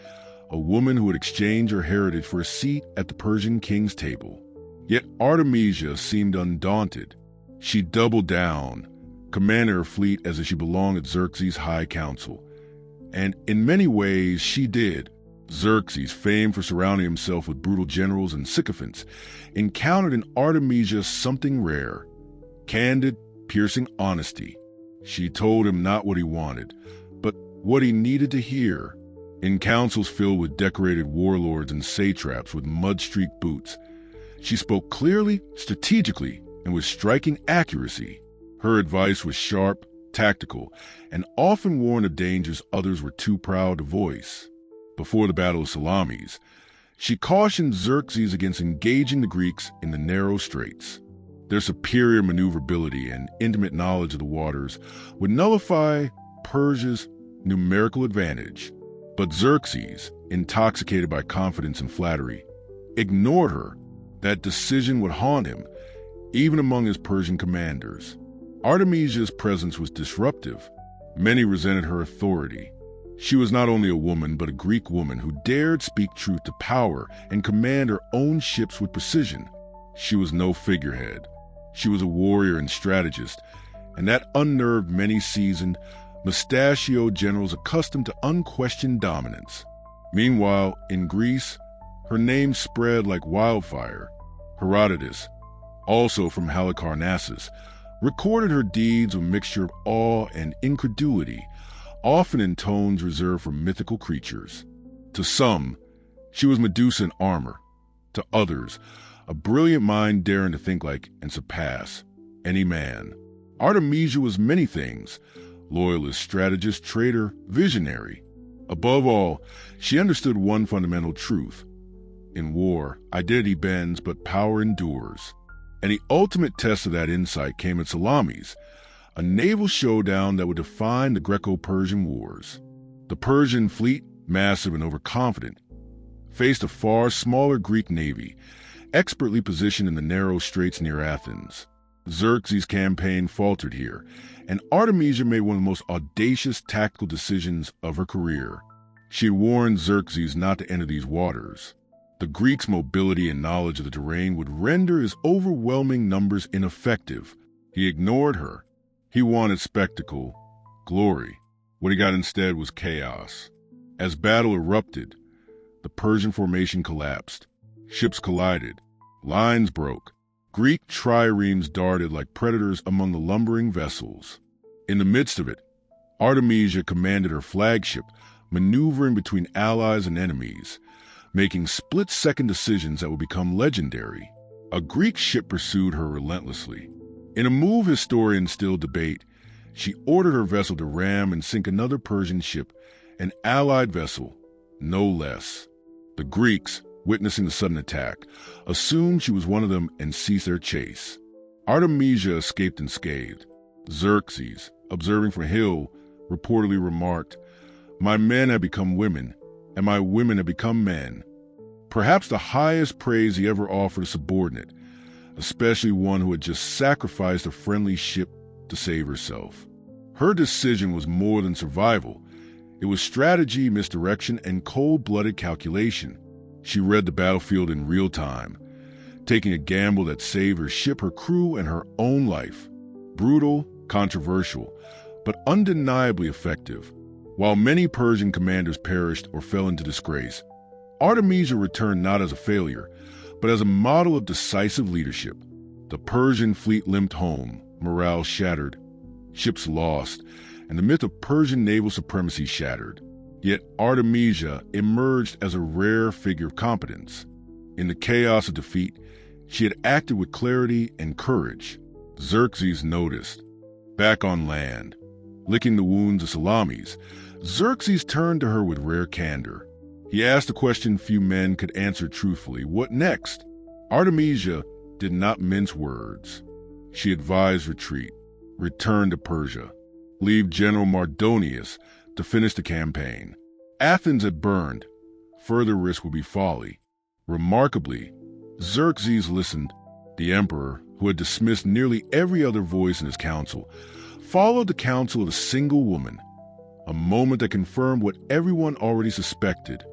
a woman who would exchange her heritage for a seat at the Persian king's table. Yet Artemisia seemed undaunted. She doubled down, commanded her fleet as if she belonged at Xerxes' high council. And in many ways, she did. Xerxes, famed for surrounding himself with brutal generals and sycophants, encountered in Artemisia something rare: candid, piercing honesty. She told him not what he wanted, but what he needed to hear. In councils filled with decorated warlords and satraps with mud-streaked boots, she spoke clearly, strategically, and with striking accuracy. Her advice was sharp, tactical, and often warned of dangers others were too proud to voice. Before the Battle of Salamis, she cautioned Xerxes against engaging the Greeks in the narrow straits. Their superior maneuverability and intimate knowledge of the waters would nullify Persia's numerical advantage. But Xerxes, intoxicated by confidence and flattery, ignored her. That decision would haunt him, even among his Persian commanders. Artemisia's presence was disruptive. Many resented her authority. She was not only a woman, but a Greek woman who dared speak truth to power and command her own ships with precision. She was no figurehead. She was a warrior and strategist, and that unnerved many seasoned, mustachioed generals accustomed to unquestioned dominance. Meanwhile, in Greece, her name spread like wildfire. Herodotus, also from Halicarnassus, recorded her deeds with a mixture of awe and incredulity, often in tones reserved for mythical creatures. To some, she was Medusa in armor. To others, a brilliant mind daring to think like and surpass any man. Artemisia was many things: loyalist, strategist, traitor, visionary. Above all, she understood one fundamental truth. In war, identity bends, but power endures. And the ultimate test of that insight came at Salamis, a naval showdown that would define the Greco-Persian Wars. The Persian fleet, massive and overconfident, faced a far smaller Greek navy, expertly positioned in the narrow straits near Athens. Xerxes' campaign faltered here, and Artemisia made one of the most audacious tactical decisions of her career. She had warned Xerxes not to enter these waters. The Greeks' mobility and knowledge of the terrain would render his overwhelming numbers ineffective. He ignored her. He wanted spectacle, glory. What he got instead was chaos. As battle erupted, the Persian formation collapsed. Ships collided. Lines broke. Greek triremes darted like predators among the lumbering vessels. In the midst of it, Artemisia commanded her flagship, maneuvering between allies and enemies, making split-second decisions that would become legendary. A Greek ship pursued her relentlessly. In a move historians still debate, She ordered her vessel to ram and sink another Persian ship, an allied vessel, no less. The Greeks, witnessing the sudden attack, assumed she was one of them and ceased their chase. Artemisia escaped unscathed. Xerxes, observing from a hill, reportedly remarked, "My men have become women, and my women have become men." Perhaps the highest praise he ever offered a subordinate, especially one who had just sacrificed a friendly ship to save herself. Her decision was more than survival. It was strategy, misdirection, and cold-blooded calculation. She read the battlefield in real time, taking a gamble that saved her ship, her crew, and her own life. Brutal, controversial, but undeniably effective. While many Persian commanders perished or fell into disgrace, Artemisia returned not as a failure, but as a model of decisive leadership. The Persian fleet limped home, morale shattered, ships lost, and the myth of Persian naval supremacy shattered. Yet Artemisia emerged as a rare figure of competence. In the chaos of defeat, she had acted with clarity and courage. Xerxes noticed. Back on land, licking the wounds of Salamis, Xerxes turned to her with rare candor. He asked a question few men could answer truthfully. What next? Artemisia did not mince words. She advised retreat, return to Persia, leave General Mardonius to finish the campaign. Athens had burned. Further risk would be folly. Remarkably, Xerxes listened. The emperor, who had dismissed nearly every other voice in his council, followed the counsel of a single woman, a moment that confirmed what everyone already suspected.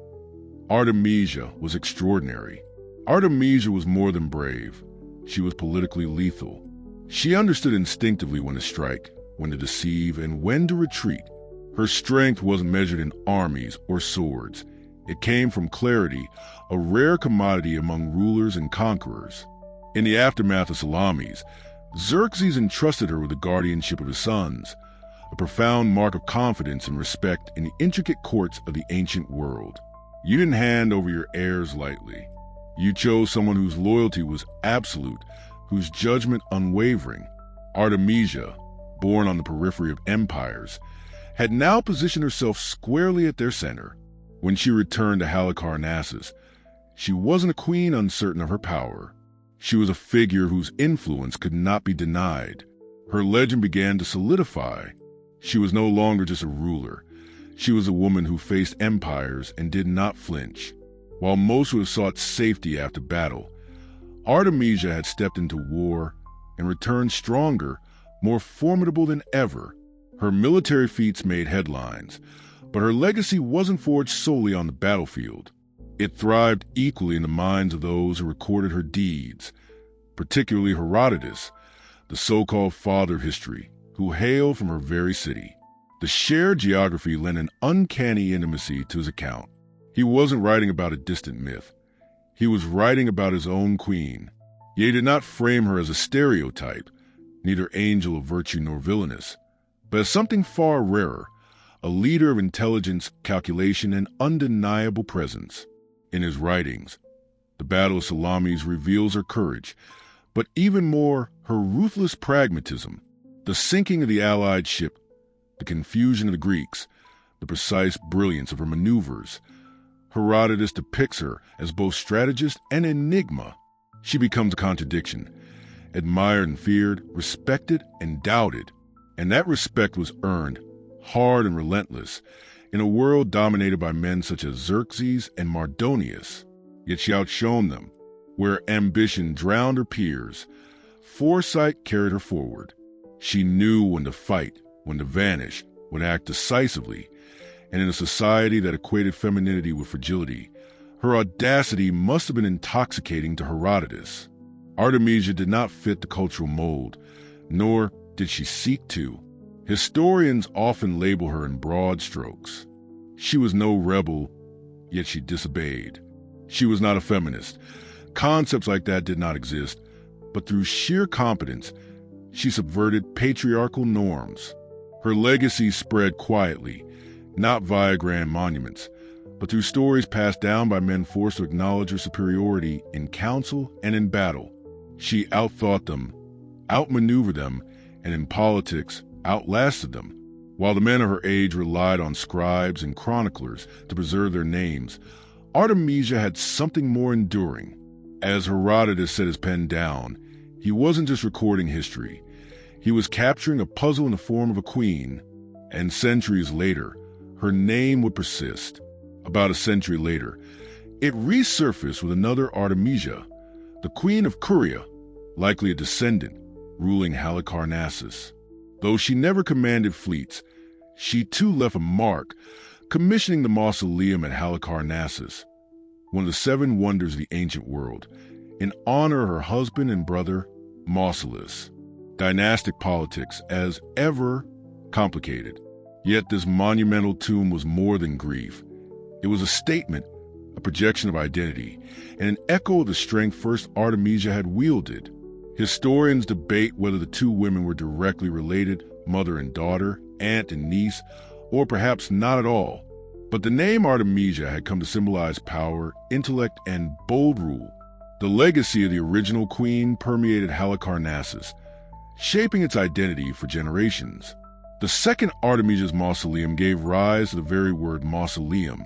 Artemisia was extraordinary. Artemisia was more than brave. She was politically lethal. She understood instinctively when to strike, when to deceive, and when to retreat. Her strength wasn't measured in armies or swords. It came from clarity, a rare commodity among rulers and conquerors. In the aftermath of Salamis, Xerxes entrusted her with the guardianship of his sons, a profound mark of confidence and respect in the intricate courts of the ancient world. You didn't hand over your heirs lightly. You chose someone whose loyalty was absolute, whose judgment unwavering. Artemisia, born on the periphery of empires, had now positioned herself squarely at their center. When she returned to Halicarnassus, she wasn't a queen uncertain of her power. She was a figure whose influence could not be denied. Her legend began to solidify. She was no longer just a ruler. She was a woman who faced empires and did not flinch. While most would have sought safety after battle, Artemisia had stepped into war and returned stronger, more formidable than ever. Her military feats made headlines, but her legacy wasn't forged solely on the battlefield. It thrived equally in the minds of those who recorded her deeds, particularly Herodotus, the so-called father of history, who hailed from her very city. The shared geography lent an uncanny intimacy to his account. He wasn't writing about a distant myth. He was writing about his own queen. Yet he did not frame her as a stereotype, neither angel of virtue nor villainess, but as something far rarer, a leader of intelligence, calculation, and undeniable presence. In his writings, the Battle of Salamis reveals her courage, but even more, her ruthless pragmatism. The sinking of the Allied ship, the confusion of the Greeks, the precise brilliance of her maneuvers. Herodotus depicts her as both strategist and enigma. She becomes a contradiction, admired and feared, respected and doubted. And that respect was earned, hard and relentless, in a world dominated by men such as Xerxes and Mardonius. Yet she outshone them. Where ambition drowned her peers, foresight carried her forward. She knew when to fight, when to vanish, when to act decisively. And in a society that equated femininity with fragility, her audacity must have been intoxicating to Herodotus. Artemisia did not fit the cultural mold, nor did she seek to. Historians often label her in broad strokes. She was no rebel, yet she disobeyed. She was not a feminist. Concepts like that did not exist, but through sheer competence, she subverted patriarchal norms. Her legacy spread quietly, not via grand monuments, but through stories passed down by men forced to acknowledge her superiority in council and in battle. She outthought them, outmaneuvered them, and in politics, outlasted them. While the men of her age relied on scribes and chroniclers to preserve their names, Artemisia had something more enduring. As Herodotus set his pen down, he wasn't just recording history. He was capturing a puzzle in the form of a queen, and centuries later, her name would persist. About a century later, it resurfaced with another Artemisia, the queen of Curia, likely a descendant, ruling Halicarnassus. Though she never commanded fleets, she too left a mark, commissioning the mausoleum at Halicarnassus, one of the seven wonders of the ancient world, in honor of her husband and brother, Mausolus. Dynastic politics, as ever, complicated. Yet this monumental tomb was more than grief. It was a statement, a projection of identity, and an echo of the strength first Artemisia had wielded. Historians debate whether the two women were directly related, mother and daughter, aunt and niece, or perhaps not at all. But the name Artemisia had come to symbolize power, intellect, and bold rule. The legacy of the original queen permeated Halicarnassus, shaping its identity for generations. The second Artemisia's mausoleum gave rise to the very word mausoleum,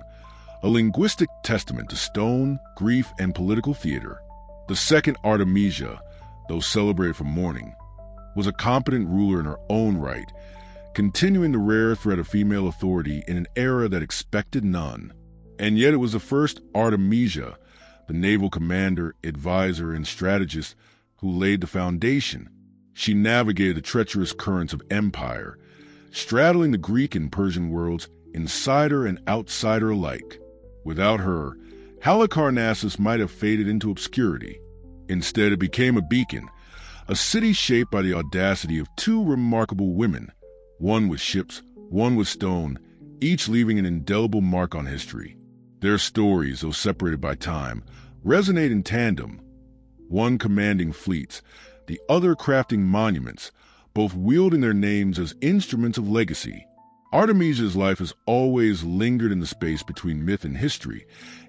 a linguistic testament to stone, grief, and political theater. The second Artemisia, though celebrated for mourning, was a competent ruler in her own right, continuing the rare thread of female authority in an era that expected none. And yet it was the first Artemisia, the naval commander, advisor, and strategist, who laid the foundation. She navigated the treacherous currents of empire, straddling the Greek and Persian worlds, insider and outsider alike. Without her, Halicarnassus might have faded into obscurity. Instead, it became a beacon, a city shaped by the audacity of two remarkable women, one with ships, one with stone, each leaving an indelible mark on history. Their stories, though separated by time, resonate in tandem, one commanding fleets, the other crafting monuments, both wielding their names as instruments of legacy. Artemisia's life has always lingered in the space between myth and history,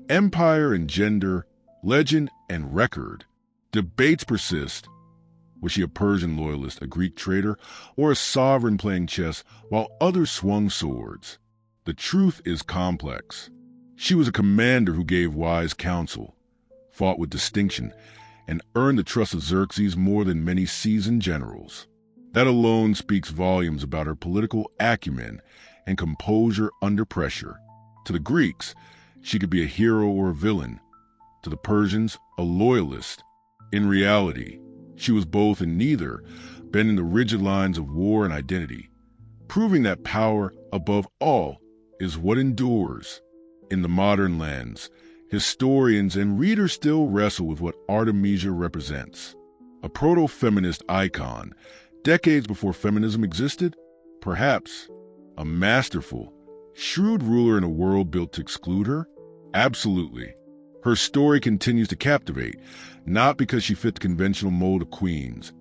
empire and gender, legend and record. Debates persist. Was she a Persian loyalist, a Greek traitor, or a sovereign playing chess while others swung swords? The truth is complex. She was a commander who gave wise counsel, fought with distinction, and earned the trust of Xerxes more than many seasoned generals. That alone speaks volumes about her political acumen and composure under pressure. To the Greeks, she could be a hero or a villain. To the Persians, a loyalist. In reality, she was both and neither, bending the rigid lines of war and identity, proving that power, above all, is what endures. In the modern lens, historians and readers still wrestle with what Artemisia represents. A proto-feminist icon, decades before feminism existed? Perhaps. A masterful, shrewd ruler in a world built to exclude her? Absolutely. Her story continues to captivate, not because she fit the conventional mold of queens,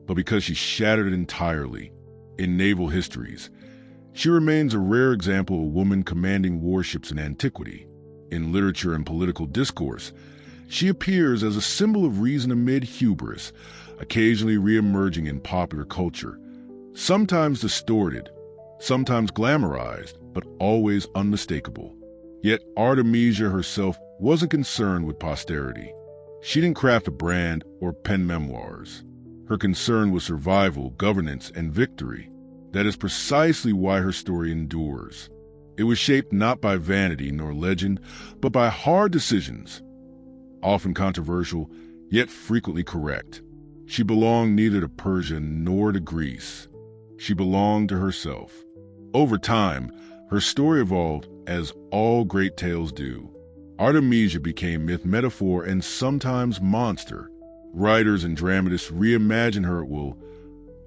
but because she shattered it entirely. In naval histories, she remains a rare example of a woman commanding warships in antiquity. In literature and political discourse, she appears as a symbol of reason amid hubris, occasionally re-emerging in popular culture, sometimes distorted, sometimes glamorized, but always unmistakable. Yet Artemisia herself wasn't concerned with posterity. She didn't craft a brand or pen memoirs. Her concern was survival, governance, and victory. That is precisely why her story endures. It was shaped not by vanity nor legend, but by hard decisions, often controversial, yet frequently correct. She belonged neither to Persia nor to Greece. She belonged to herself. Over time, her story evolved as all great tales do. Artemisia became myth, metaphor, and sometimes monster. Writers and dramatists reimagine her at will,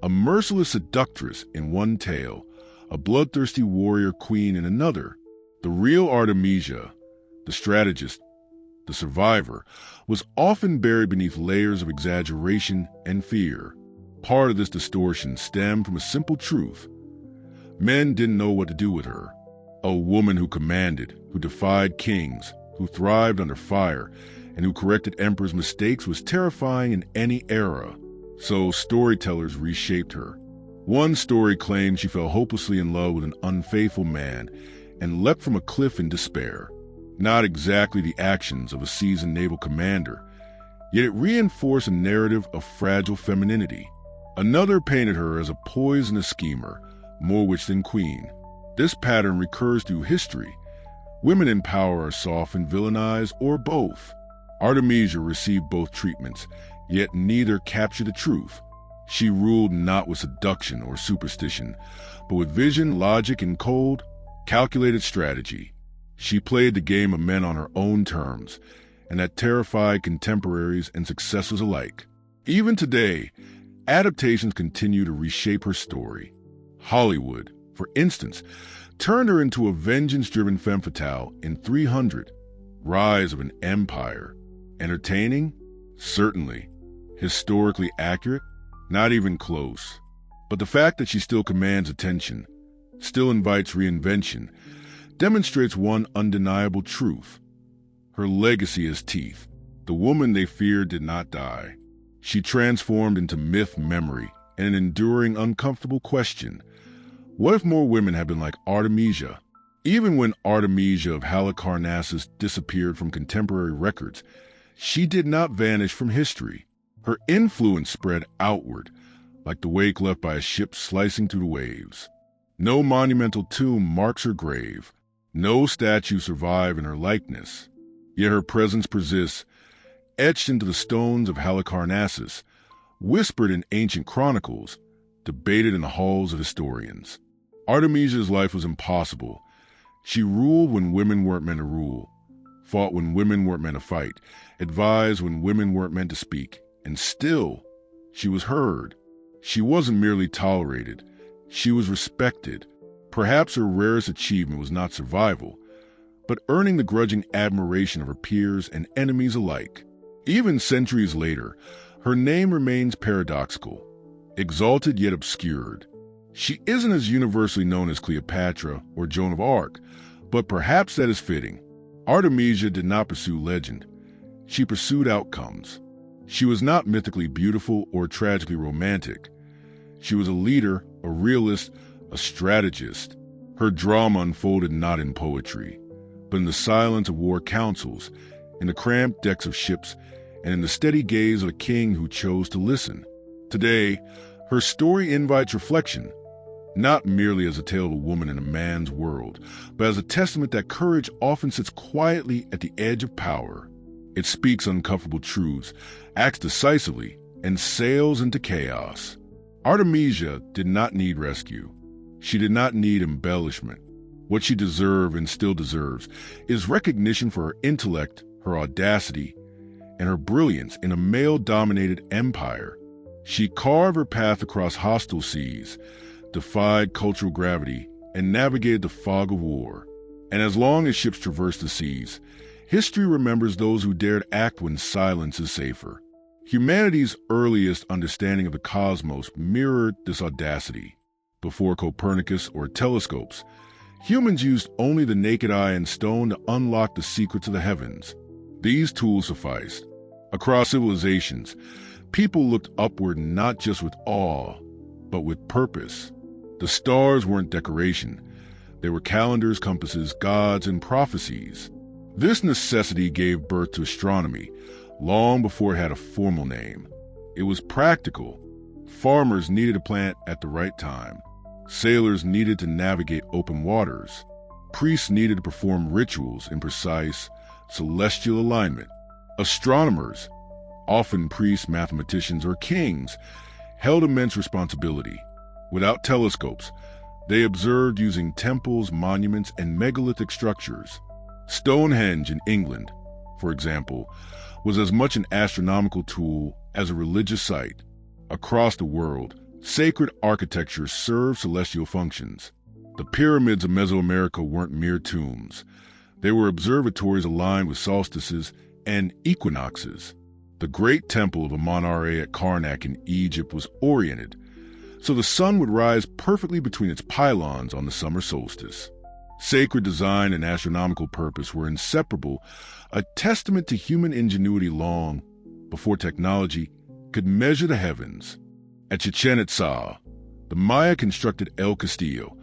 a merciless seductress in one tale, a bloodthirsty warrior queen in another. The real Artemisia, the strategist, the survivor, was often buried beneath layers of exaggeration and fear. Part of this distortion stemmed from a simple truth. Men didn't know what to do with her. A woman who commanded, who defied kings, who thrived under fire, and who corrected emperors' mistakes was terrifying in any era. So storytellers reshaped her. One story claims she fell hopelessly in love with an unfaithful man and leapt from a cliff in despair. Not exactly the actions of a seasoned naval commander, yet it reinforced a narrative of fragile femininity. Another painted her as a poisonous schemer, more witch than queen. This pattern recurs through history. Women in power are softened, villainized, or both. Artemisia received both treatments, yet neither captured the truth. She ruled not with seduction or superstition, but with vision, logic, and cold, calculated strategy. She played the game of men on her own terms, and that terrified contemporaries and successors alike. Even today, adaptations continue to reshape her story. Hollywood, for instance, turned her into a vengeance-driven femme fatale in 300, Rise of an Empire. Entertaining? Certainly. Historically accurate? Not even close. But the fact that she still commands attention, still invites reinvention, demonstrates one undeniable truth. Her legacy is teeth. The woman they feared did not die. She transformed into myth memory and an enduring, uncomfortable question. What if more women had been like Artemisia? Even when Artemisia of Halicarnassus disappeared from contemporary records, she did not vanish from history. Her influence spread outward, like the wake left by a ship slicing through the waves. No monumental tomb marks her grave. No statue survives in her likeness. Yet her presence persists, etched into the stones of Halicarnassus, whispered in ancient chronicles, debated in the halls of historians. Artemisia's life was impossible. She ruled when women weren't meant to rule, fought when women weren't meant to fight, advised when women weren't meant to speak, and still, she was heard. She wasn't merely tolerated, she was respected. Perhaps her rarest achievement was not survival, but earning the grudging admiration of her peers and enemies alike. Even centuries later, her name remains paradoxical, exalted yet obscured. She isn't as universally known as Cleopatra or Joan of Arc, but perhaps that is fitting. Artemisia did not pursue legend. She pursued outcomes. She was not mythically beautiful or tragically romantic. She was a leader, a realist, a strategist. Her drama unfolded not in poetry, but in the silence of war councils, in the cramped decks of ships, and in the steady gaze of a king who chose to listen. Today, her story invites reflection, not merely as a tale of a woman in a man's world, but as a testament that courage often sits quietly at the edge of power. It speaks uncomfortable truths, acts decisively, and sails into chaos. Artemisia did not need rescue. She did not need embellishment. What she deserved and still deserves is recognition for her intellect, her audacity, and her brilliance in a male-dominated empire. She carved her path across hostile seas, defied cultural gravity, and navigated the fog of war. And as long as ships traverse the seas, history remembers those who dared act when silence is safer. Humanity's earliest understanding of the cosmos mirrored this audacity. Before Copernicus or telescopes, humans used only the naked eye and stone to unlock the secrets of the heavens. These tools sufficed. Across civilizations, people looked upward not just with awe, but with purpose. The stars weren't decoration. They were calendars, compasses, gods, and prophecies. This necessity gave birth to astronomy, long before it had a formal name. It was practical. Farmers needed to plant at the right time. Sailors needed to navigate open waters. Priests needed to perform rituals in precise, celestial alignment. Astronomers, often priests, mathematicians, or kings, held immense responsibility. Without telescopes, they observed using temples, monuments, and megalithic structures. Stonehenge in England, for example, was as much an astronomical tool as a religious site. Across the world, sacred architecture served celestial functions. The pyramids of Mesoamerica weren't mere tombs. They were observatories aligned with solstices and equinoxes. The great temple of Amun-Ra at Karnak in Egypt was oriented, so the sun would rise perfectly between its pylons on the summer solstice. Sacred design and astronomical purpose were inseparable, a testament to human ingenuity long before technology could measure the heavens. At Chichen Itza, The Maya constructed El Castillo,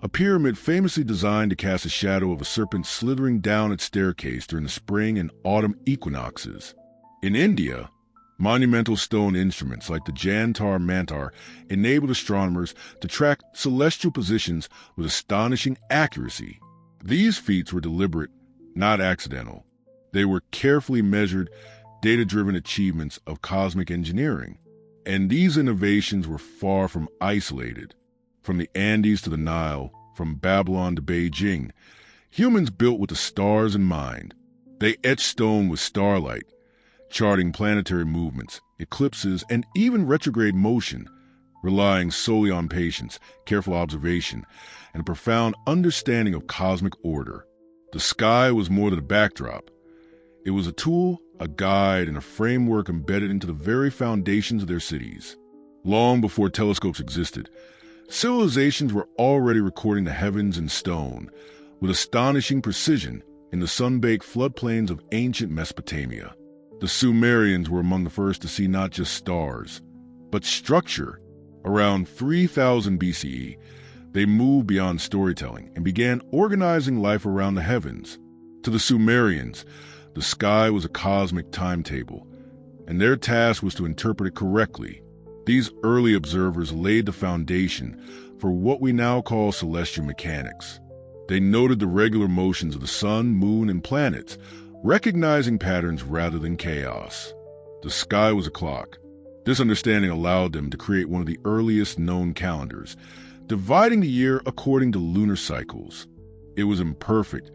a pyramid famously designed to cast a shadow of a serpent slithering down its staircase during the spring and autumn equinoxes. In India, monumental stone instruments like the Jantar Mantar enabled astronomers to track celestial positions with astonishing accuracy. These feats were deliberate, not accidental. They were carefully measured, data-driven achievements of cosmic engineering. And these innovations were far from isolated. From the Andes to the Nile, from Babylon to Beijing, humans built with the stars in mind. They etched stone with starlight, charting planetary movements, eclipses, and even retrograde motion, relying solely on patience, careful observation, and a profound understanding of cosmic order. The sky was more than a backdrop. It was a tool, a guide, and a framework embedded into the very foundations of their cities. Long before telescopes existed, civilizations were already recording the heavens in stone, with astonishing precision in the sun-baked floodplains of ancient Mesopotamia. The Sumerians were among the first to see not just stars, but structure. Around 3000 BCE, they moved beyond storytelling and began organizing life around the heavens. To the Sumerians, the sky was a cosmic timetable, and their task was to interpret it correctly. These early observers laid the foundation for what we now call celestial mechanics. They noted the regular motions of the sun, moon, and planets, recognizing patterns rather than chaos. The sky was a clock. This understanding allowed them to create one of the earliest known calendars, dividing the year according to lunar cycles. It was imperfect,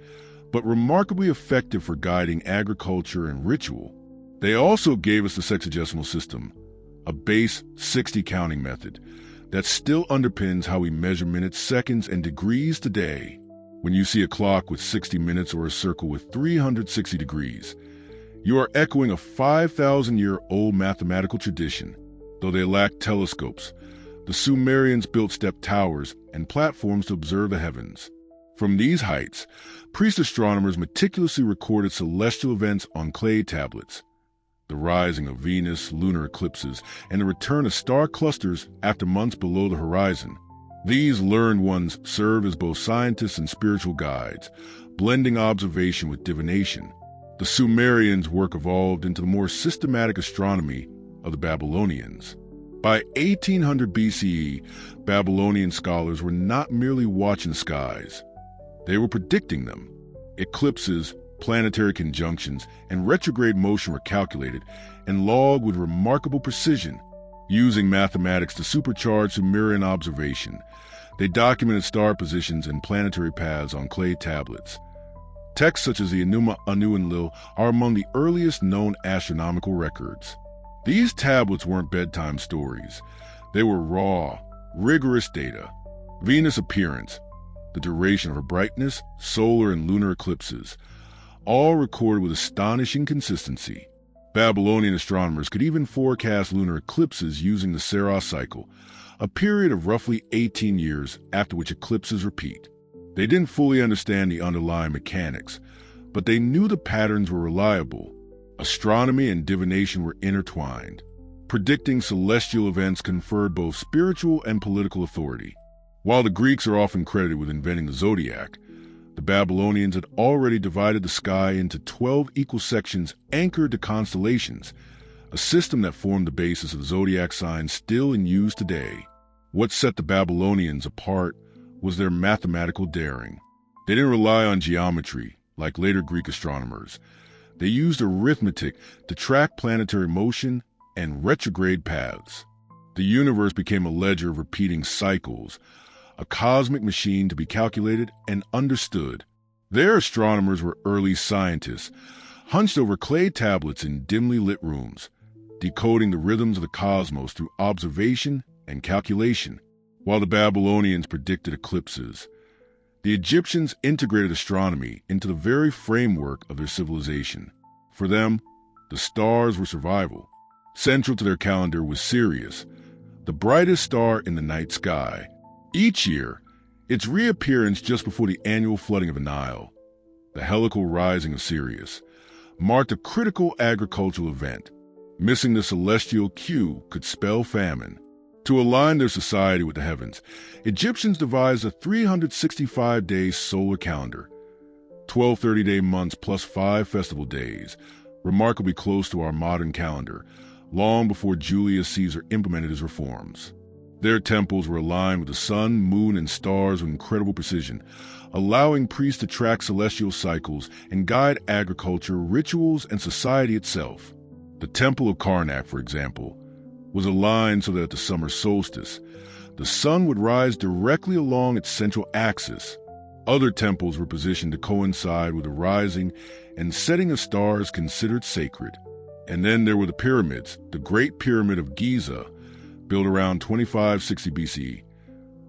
but remarkably effective for guiding agriculture and ritual. They also gave us the sexagesimal system, a base 60 counting method that still underpins how we measure minutes, seconds, and degrees today. When you see a clock with 60 minutes or a circle with 360 degrees, you are echoing a 5,000-year-old mathematical tradition. Though they lacked telescopes, the Sumerians built step towers and platforms to observe the heavens. From these heights, priest astronomers meticulously recorded celestial events on clay tablets, the rising of Venus, lunar eclipses, and the return of star clusters after months below the horizon. These learned ones served as both scientists and spiritual guides, blending observation with divination. The Sumerians' work evolved into the more systematic astronomy of the Babylonians. By 1800 BCE, Babylonian scholars were not merely watching skies. They were predicting them. Eclipses, planetary conjunctions, and retrograde motion were calculated and logged with remarkable precision. Using mathematics to supercharge Sumerian observation, they documented star positions and planetary paths on clay tablets. Texts such as the Enuma, Anu, and Lil are among the earliest known astronomical records. These tablets weren't bedtime stories. They were raw, rigorous data. Venus' appearance, the duration of her brightness, solar and lunar eclipses, all recorded with astonishing consistency. Babylonian astronomers could even forecast lunar eclipses using the Saros cycle, a period of roughly 18 years after which eclipses repeat. They didn't fully understand the underlying mechanics, but they knew the patterns were reliable. Astronomy and divination were intertwined. Predicting celestial events conferred both spiritual and political authority. While the Greeks are often credited with inventing the zodiac, the Babylonians had already divided the sky into 12 equal sections anchored to constellations, a system that formed the basis of the zodiac signs still in use today. What set the Babylonians apart was their mathematical daring. They didn't rely on geometry, like later Greek astronomers. They used arithmetic to track planetary motion and retrograde paths. The universe became a ledger of repeating cycles, a cosmic machine to be calculated and understood. Their astronomers were early scientists, hunched over clay tablets in dimly lit rooms, decoding the rhythms of the cosmos through observation and calculation. While the Babylonians predicted eclipses, the Egyptians integrated astronomy into the very framework of their civilization. For them, the stars were survival. Central to their calendar was Sirius, the brightest star in the night sky. Each year, its reappearance just before the annual flooding of the Nile, the helical rising of Sirius, marked a critical agricultural event. Missing the celestial cue could spell famine. To align their society with the heavens, Egyptians devised a 365-day solar calendar, 12 30-day months plus 5 festival days, remarkably close to our modern calendar, long before Julius Caesar implemented his reforms. Their temples were aligned with the sun, moon, and stars with incredible precision, allowing priests to track celestial cycles and guide agriculture, rituals, and society itself. The Temple of Karnak, for example, was aligned so that at the summer solstice, the sun would rise directly along its central axis. Other temples were positioned to coincide with the rising and setting of stars considered sacred. And then there were the pyramids. The Great Pyramid of Giza, built around 2560 BCE,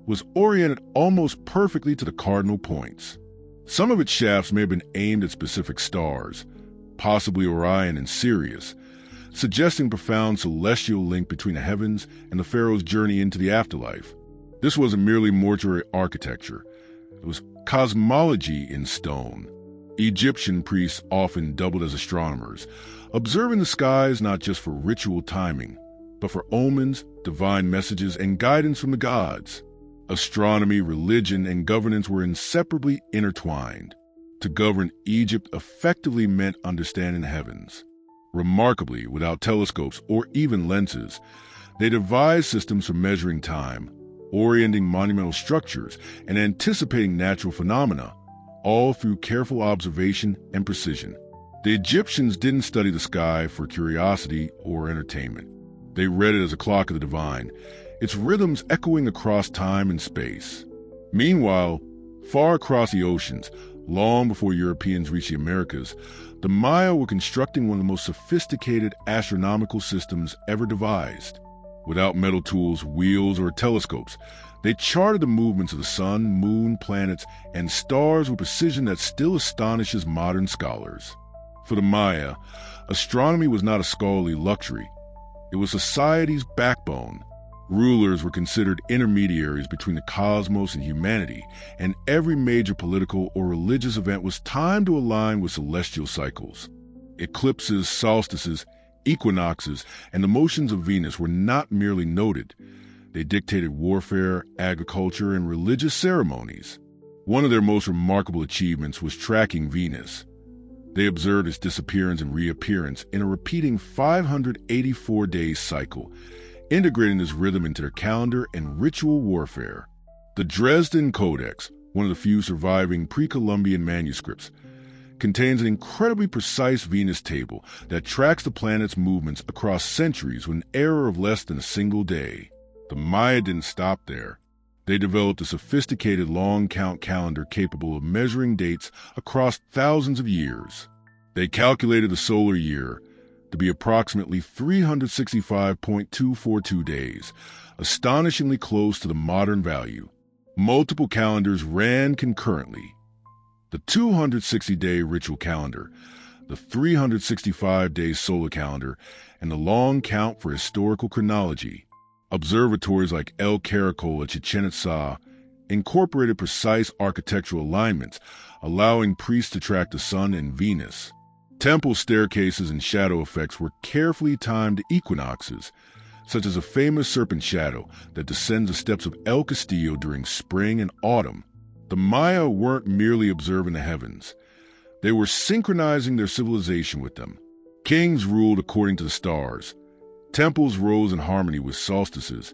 was oriented almost perfectly to the cardinal points. Some of its shafts may have been aimed at specific stars, possibly Orion and Sirius, suggesting profound celestial link between the heavens and the pharaoh's journey into the afterlife. This wasn't merely mortuary architecture. It was cosmology in stone. Egyptian priests often doubled as astronomers, observing the skies not just for ritual timing, but for omens, divine messages, and guidance from the gods. Astronomy, religion, and governance were inseparably intertwined. To govern Egypt effectively meant understanding the heavens. Remarkably, without telescopes or even lenses, they devised systems for measuring time, orienting monumental structures, and anticipating natural phenomena, all through careful observation and precision. The Egyptians didn't study the sky for curiosity or entertainment. They read it as a clock of the divine, its rhythms echoing across time and space. Meanwhile, far across the oceans, long before Europeans reached the Americas, the Maya were constructing one of the most sophisticated astronomical systems ever devised. Without metal tools, wheels, or telescopes, they charted the movements of the sun, moon, planets, and stars with precision that still astonishes modern scholars. For the Maya, astronomy was not a scholarly luxury. It was society's backbone. Rulers were considered intermediaries between the cosmos and humanity, and every major political or religious event was timed to align with celestial cycles. Eclipses, solstices, equinoxes, and the motions of Venus were not merely noted. They dictated warfare, agriculture, and religious ceremonies. One of their most remarkable achievements was tracking Venus. They observed its disappearance and reappearance in a repeating 584-day cycle, integrating this rhythm into their calendar and ritual warfare. The Dresden Codex, one of the few surviving pre-Columbian manuscripts, contains an incredibly precise Venus table that tracks the planet's movements across centuries with an error of less than a single day. The Maya didn't stop there. They developed a sophisticated long-count calendar capable of measuring dates across thousands of years. They calculated the solar year to be approximately 365.242 days, astonishingly close to the modern value. Multiple calendars ran concurrently. The 260-day ritual calendar, the 365-day solar calendar, and the long count for historical chronology. Observatories like El Caracol at Chichen Itza incorporated precise architectural alignments, allowing priests to track the sun and Venus. Temple staircases and shadow effects were carefully timed to equinoxes, such as a famous serpent shadow that descends the steps of El Castillo during spring and autumn. The Maya weren't merely observing the heavens. They were synchronizing their civilization with them. Kings ruled according to the stars. Temples rose in harmony with solstices,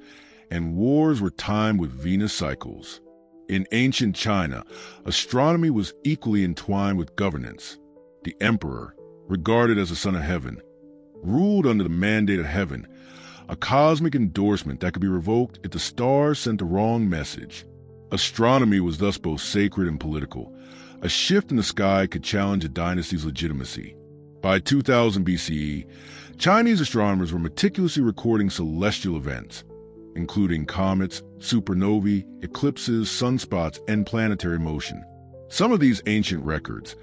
and wars were timed with Venus cycles. In ancient China, astronomy was equally entwined with governance. The emperor, regarded as the son of heaven, ruled under the mandate of heaven, a cosmic endorsement that could be revoked if the stars sent the wrong message. Astronomy was thus both sacred and political. A shift in the sky could challenge a dynasty's legitimacy. By 2000 BCE, Chinese astronomers were meticulously recording celestial events, including comets, supernovae, eclipses, sunspots, and planetary motion. Some of these ancient records,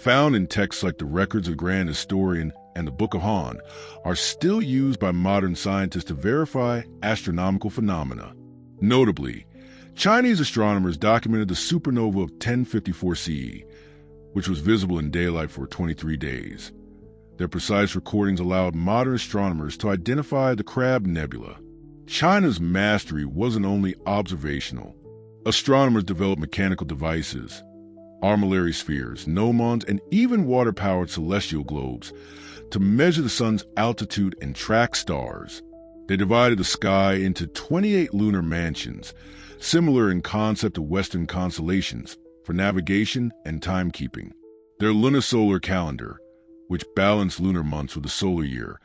found in texts like the Records of the Grand Historian and the Book of Han, are still used by modern scientists to verify astronomical phenomena. Notably, Chinese astronomers documented the supernova of 1054 CE, which was visible in daylight for 23 days. Their precise recordings allowed modern astronomers to identify the Crab Nebula. China's mastery wasn't only observational. Astronomers developed mechanical devices, armillary spheres, gnomons, and even water-powered celestial globes to measure the sun's altitude and track stars. They divided the sky into 28 lunar mansions, similar in concept to Western constellations, for navigation and timekeeping. Their lunisolar calendar, which balanced lunar months with the solar year,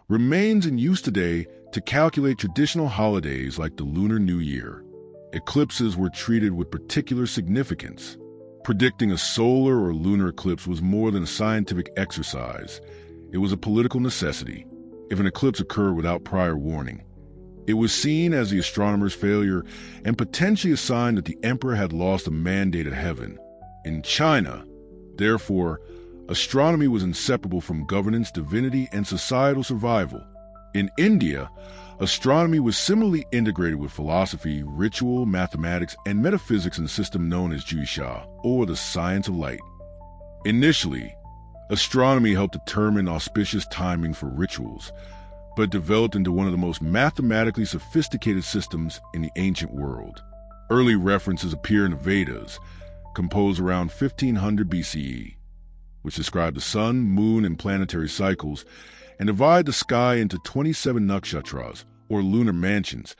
remains in use today to calculate traditional holidays like the Lunar New Year. Eclipses were treated with particular significance. Predicting a solar or lunar eclipse was more than a scientific exercise. It was a political necessity. If an eclipse occurred without prior warning, it was seen as the astronomer's failure and potentially a sign that the emperor had lost a mandate at heaven. In China, therefore, astronomy was inseparable from governance, divinity, and societal survival. In India, astronomy was similarly integrated with philosophy, ritual, mathematics, and metaphysics in a system known as Jyotisha, or the science of light. Initially, astronomy helped determine auspicious timing for rituals, but developed into one of the most mathematically sophisticated systems in the ancient world. Early references appear in the Vedas, composed around 1500 BCE, which describe the sun, moon, and planetary cycles, and divide the sky into 27 nakshatras, or lunar mansions,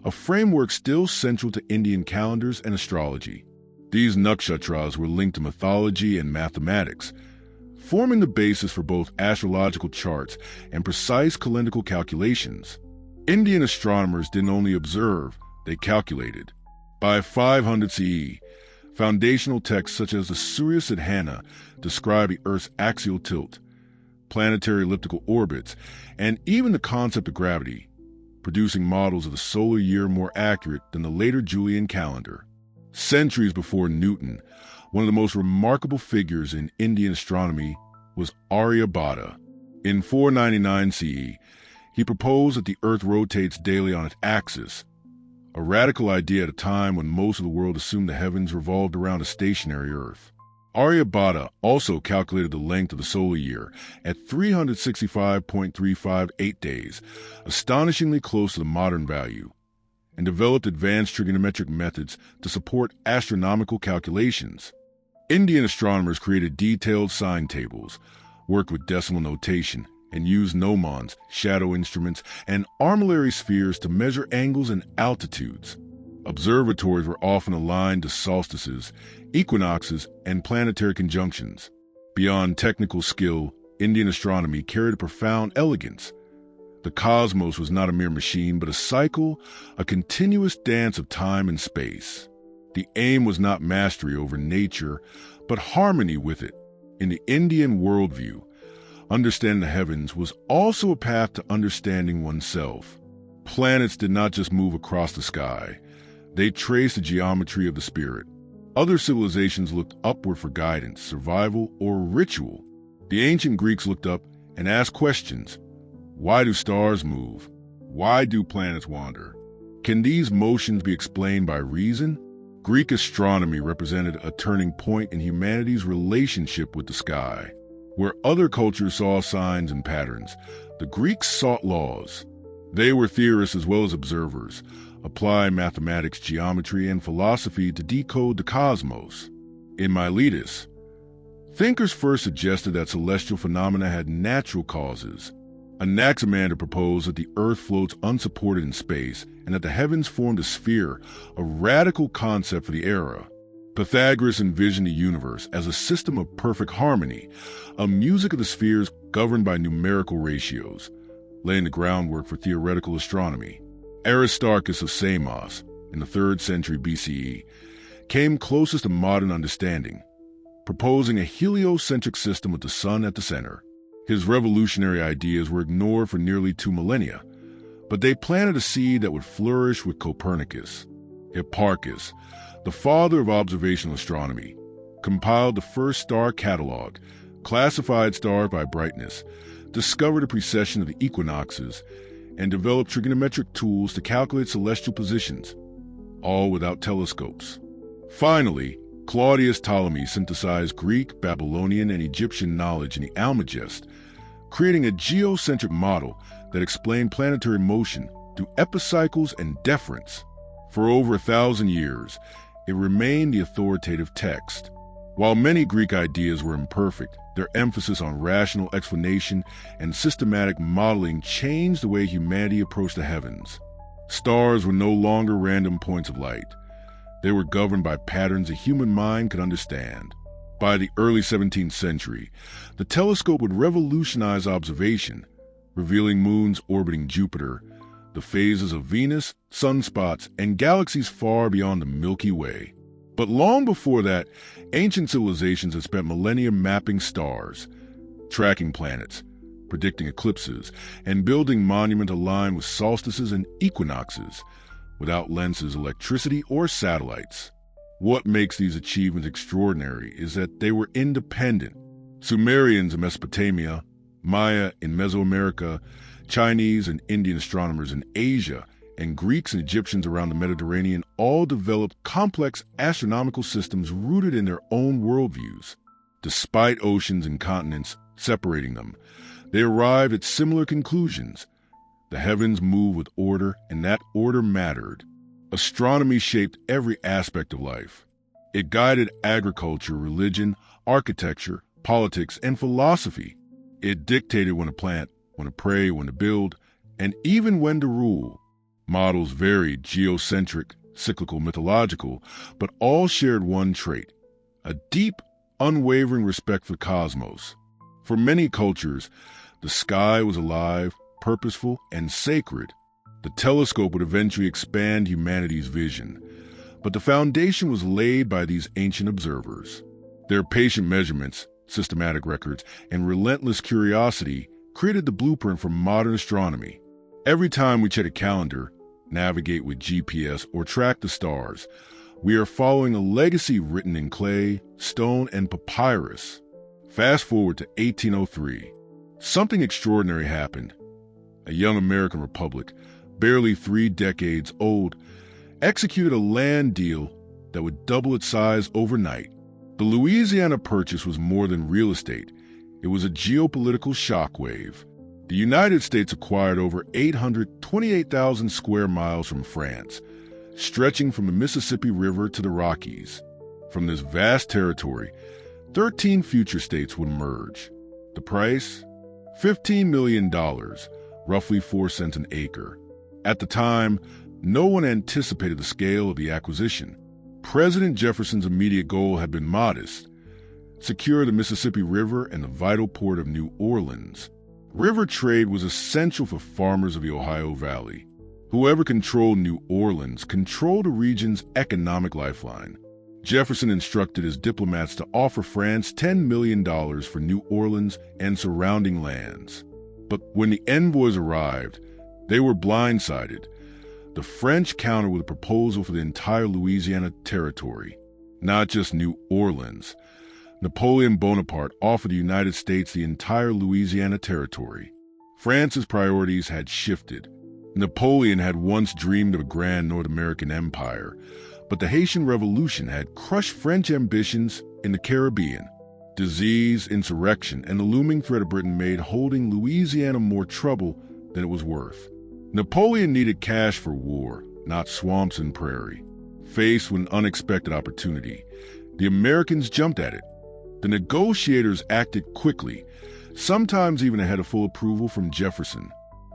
a framework still central to Indian calendars and astrology. These nakshatras were linked to mythology and mathematics, forming the basis for both astrological charts and precise calendrical calculations. Indian astronomers didn't only observe, they calculated. By 500 CE, foundational texts such as the Surya Siddhana describe the Earth's axial tilt, planetary elliptical orbits, and even the concept of gravity, producing models of the solar year more accurate than the later Julian calendar. Centuries before Newton, one of the most remarkable figures in Indian astronomy was Aryabhata. In 499 CE, he proposed that the Earth rotates daily on its axis, a radical idea at a time when most of the world assumed the heavens revolved around a stationary Earth. Aryabhata also calculated the length of the solar year at 365.358 days, astonishingly close to the modern value, and developed advanced trigonometric methods to support astronomical calculations. Indian astronomers created detailed sign tables, worked with decimal notation, and used gnomons, shadow instruments, and armillary spheres to measure angles and altitudes. Observatories were often aligned to solstices, equinoxes, and planetary conjunctions. Beyond technical skill, Indian astronomy carried a profound elegance. The cosmos was not a mere machine, but a cycle, a continuous dance of time and space. The aim was not mastery over nature, but harmony with it. In the Indian worldview, understanding the heavens was also a path to understanding oneself. Planets did not just move across the sky. They traced the geometry of the spirit. Other civilizations looked upward for guidance, survival, or ritual. The ancient Greeks looked up and asked questions. Why do stars move? Why do planets wander? Can these motions be explained by reason? Greek astronomy represented a turning point in humanity's relationship with the sky. Where other cultures saw signs and patterns, the Greeks sought laws. They were theorists as well as observers, applying mathematics, geometry, and philosophy to decode the cosmos. In Miletus, thinkers first suggested that celestial phenomena had natural causes. Anaximander proposed that the Earth floats unsupported in space and that the heavens formed a sphere, a radical concept for the era. Pythagoras envisioned the universe as a system of perfect harmony, a music of the spheres governed by numerical ratios, laying the groundwork for theoretical astronomy. Aristarchus of Samos, in the 3rd century BCE, came closest to modern understanding, proposing a heliocentric system with the sun at the center. His revolutionary ideas were ignored for nearly 2 millennia, but they planted a seed that would flourish with Copernicus. Hipparchus, the father of observational astronomy, compiled the first star catalog, classified stars by brightness, discovered the precession of the equinoxes, and developed trigonometric tools to calculate celestial positions, all without telescopes. Finally, Claudius Ptolemy synthesized Greek, Babylonian, and Egyptian knowledge in the Almagest, creating a geocentric model that explained planetary motion through epicycles and deference. For over 1,000 years, it remained the authoritative text. While many Greek ideas were imperfect, their emphasis on rational explanation and systematic modeling changed the way humanity approached the heavens. Stars were no longer random points of light. They were governed by patterns a human mind could understand. By the early 17th century, the telescope would revolutionize observation, revealing moons orbiting Jupiter, the phases of Venus, sunspots, and galaxies far beyond the Milky Way. But long before that, ancient civilizations had spent millennia mapping stars, tracking planets, predicting eclipses, and building monuments aligned with solstices and equinoxes, without lenses, electricity, or satellites. What makes these achievements extraordinary is that they were independent. Sumerians in Mesopotamia, Maya in Mesoamerica, Chinese and Indian astronomers in Asia, and Greeks and Egyptians around the Mediterranean all developed complex astronomical systems rooted in their own worldviews. Despite oceans and continents separating them, they arrived at similar conclusions. The heavens move with order, and that order mattered. Astronomy shaped every aspect of life. It guided agriculture, religion, architecture, politics, and philosophy. It dictated when to plant, when to pray, when to build, and even when to rule. Models varied, geocentric, cyclical, mythological, but all shared one trait: a deep, unwavering respect for the cosmos. For many cultures, the sky was alive, purposeful, and sacred. The telescope would eventually expand humanity's vision, but the foundation was laid by these ancient observers. Their patient measurements, systematic records, and relentless curiosity created the blueprint for modern astronomy. Every time we check a calendar, navigate with GPS, or track the stars, we are following a legacy written in clay, stone, and papyrus. Fast forward to 1803. Something extraordinary happened. A young American republic, barely 3 decades old, executed a land deal that would double its size overnight. The Louisiana Purchase was more than real estate. It was a geopolitical shockwave. The United States acquired over 828,000 square miles from France, stretching from the Mississippi River to the Rockies. From this vast territory, 13 future states would emerge. The price? $15 million, roughly 4 cents an acre. At the time, no one anticipated the scale of the acquisition. President Jefferson's immediate goal had been modest: secure the Mississippi River and the vital port of New Orleans. River trade was essential for farmers of the Ohio Valley. Whoever controlled New Orleans controlled the region's economic lifeline. Jefferson instructed his diplomats to offer France $10 million for New Orleans and surrounding lands. But when the envoys arrived, they were blindsided. The French countered with a proposal for the entire Louisiana territory, not just New Orleans. Napoleon Bonaparte offered the United States the entire Louisiana territory. France's priorities had shifted. Napoleon had once dreamed of a grand North American empire, but the Haitian Revolution had crushed French ambitions in the Caribbean. Disease, insurrection, and the looming threat of Britain made holding Louisiana more trouble than it was worth. Napoleon needed cash for war, not swamps and prairie. Faced with an unexpected opportunity, the Americans jumped at it. The negotiators acted quickly, sometimes even ahead of full approval from Jefferson.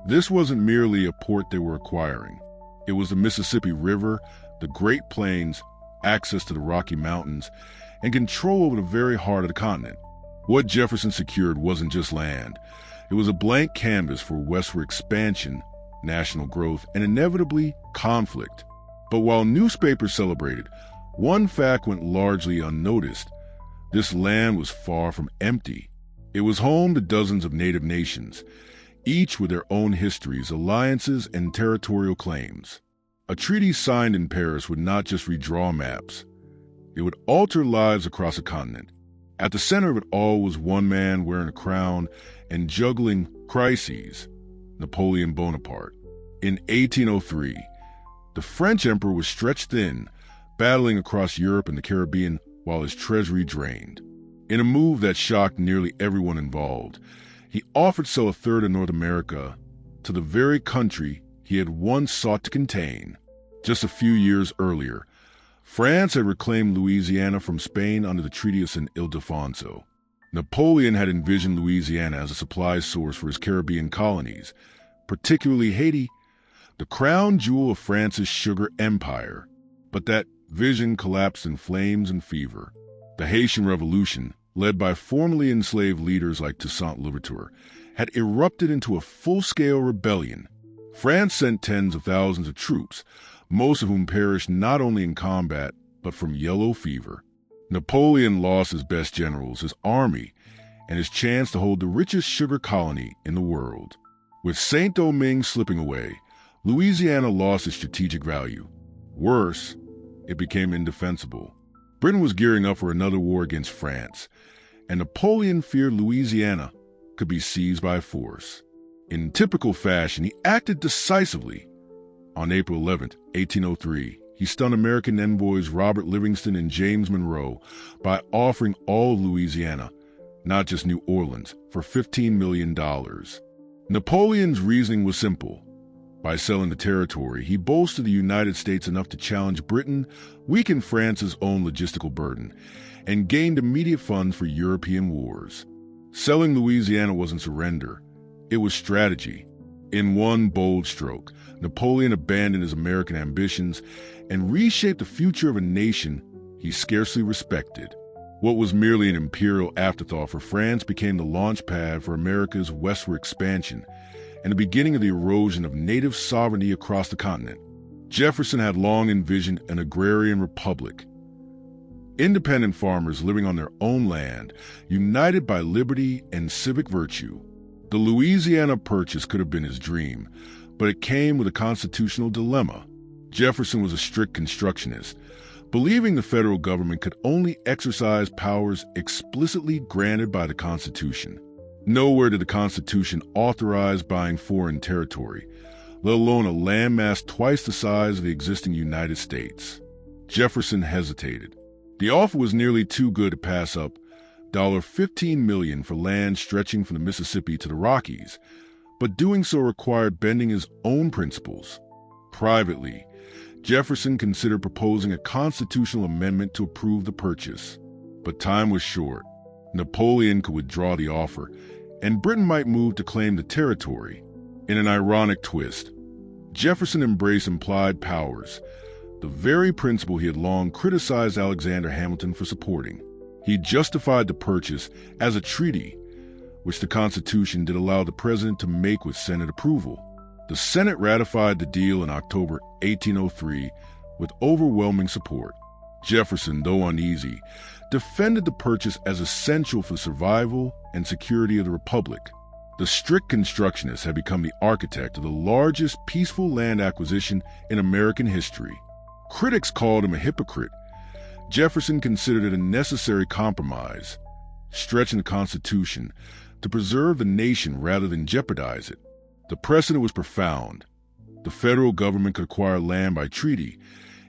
This wasn't merely a port they were acquiring. It was the Mississippi River, the Great Plains, access to the Rocky Mountains, and control over the very heart of the continent. What Jefferson secured wasn't just land. It was a blank canvas for westward expansion, national growth, and inevitably conflict. But while newspapers celebrated, one fact went largely unnoticed. This land was far from empty. It was home to dozens of native nations, each with their own histories, alliances, and territorial claims. A treaty signed in Paris would not just redraw maps. It would alter lives across a continent. At the center of it all was one man wearing a crown and juggling crises: Napoleon Bonaparte. In 1803, the French emperor was stretched thin, battling across Europe and the Caribbean while his treasury drained. In a move that shocked nearly everyone involved, he offered to sell a third of North America to the very country he had once sought to contain. Just a few years earlier, France had reclaimed Louisiana from Spain under the Treaty of St. Ildefonso. Napoleon had envisioned Louisiana as a supply source for his Caribbean colonies, particularly Haiti, the crown jewel of France's sugar empire. But that vision collapsed in flames and fever. The Haitian Revolution, led by formerly enslaved leaders like Toussaint Louverture, had erupted into a full-scale rebellion. France sent tens of thousands of troops, most of whom perished not only in combat, but from yellow fever. Napoleon lost his best generals, his army, and his chance to hold the richest sugar colony in the world. With Saint-Domingue slipping away, Louisiana lost its strategic value. Worse, it became indefensible. Britain was gearing up for another war against France, and Napoleon feared Louisiana could be seized by force. In typical fashion, he acted decisively. On April 11, 1803, he stunned American envoys Robert Livingston and James Monroe by offering all of Louisiana, not just New Orleans, for $15 million. Napoleon's reasoning was simple. By selling the territory, he bolstered the United States enough to challenge Britain, weaken France's own logistical burden, and gained immediate funds for European wars. Selling Louisiana wasn't surrender. It was strategy. In one bold stroke, Napoleon abandoned his American ambitions and reshaped the future of a nation he scarcely respected. What was merely an imperial afterthought for France became the launch pad for America's westward expansion and the beginning of the erosion of native sovereignty across the continent. Jefferson had long envisioned an agrarian republic. Independent farmers living on their own land, united by liberty and civic virtue. The Louisiana Purchase could have been his dream, but it came with a constitutional dilemma. Jefferson was a strict constructionist, believing the federal government could only exercise powers explicitly granted by the Constitution. Nowhere did the Constitution authorize buying foreign territory, let alone a landmass twice the size of the existing United States. Jefferson hesitated. The offer was nearly too good to pass up. $15 million for land stretching from the Mississippi to the Rockies, but doing so required bending his own principles. Privately, Jefferson considered proposing a constitutional amendment to approve the purchase. But time was short. Napoleon could withdraw the offer, and Britain might move to claim the territory. In an ironic twist, Jefferson embraced implied powers, the very principle he had long criticized Alexander Hamilton for supporting. He justified the purchase as a treaty, which the Constitution did allow the president to make with Senate approval. The Senate ratified the deal in October 1803 with overwhelming support. Jefferson, though uneasy, defended the purchase as essential for the survival and security of the Republic. The strict constructionist had become the architect of the largest peaceful land acquisition in American history. Critics called him a hypocrite. Jefferson considered it a necessary compromise, stretching the Constitution to preserve the nation rather than jeopardize it. The precedent was profound. The federal government could acquire land by treaty,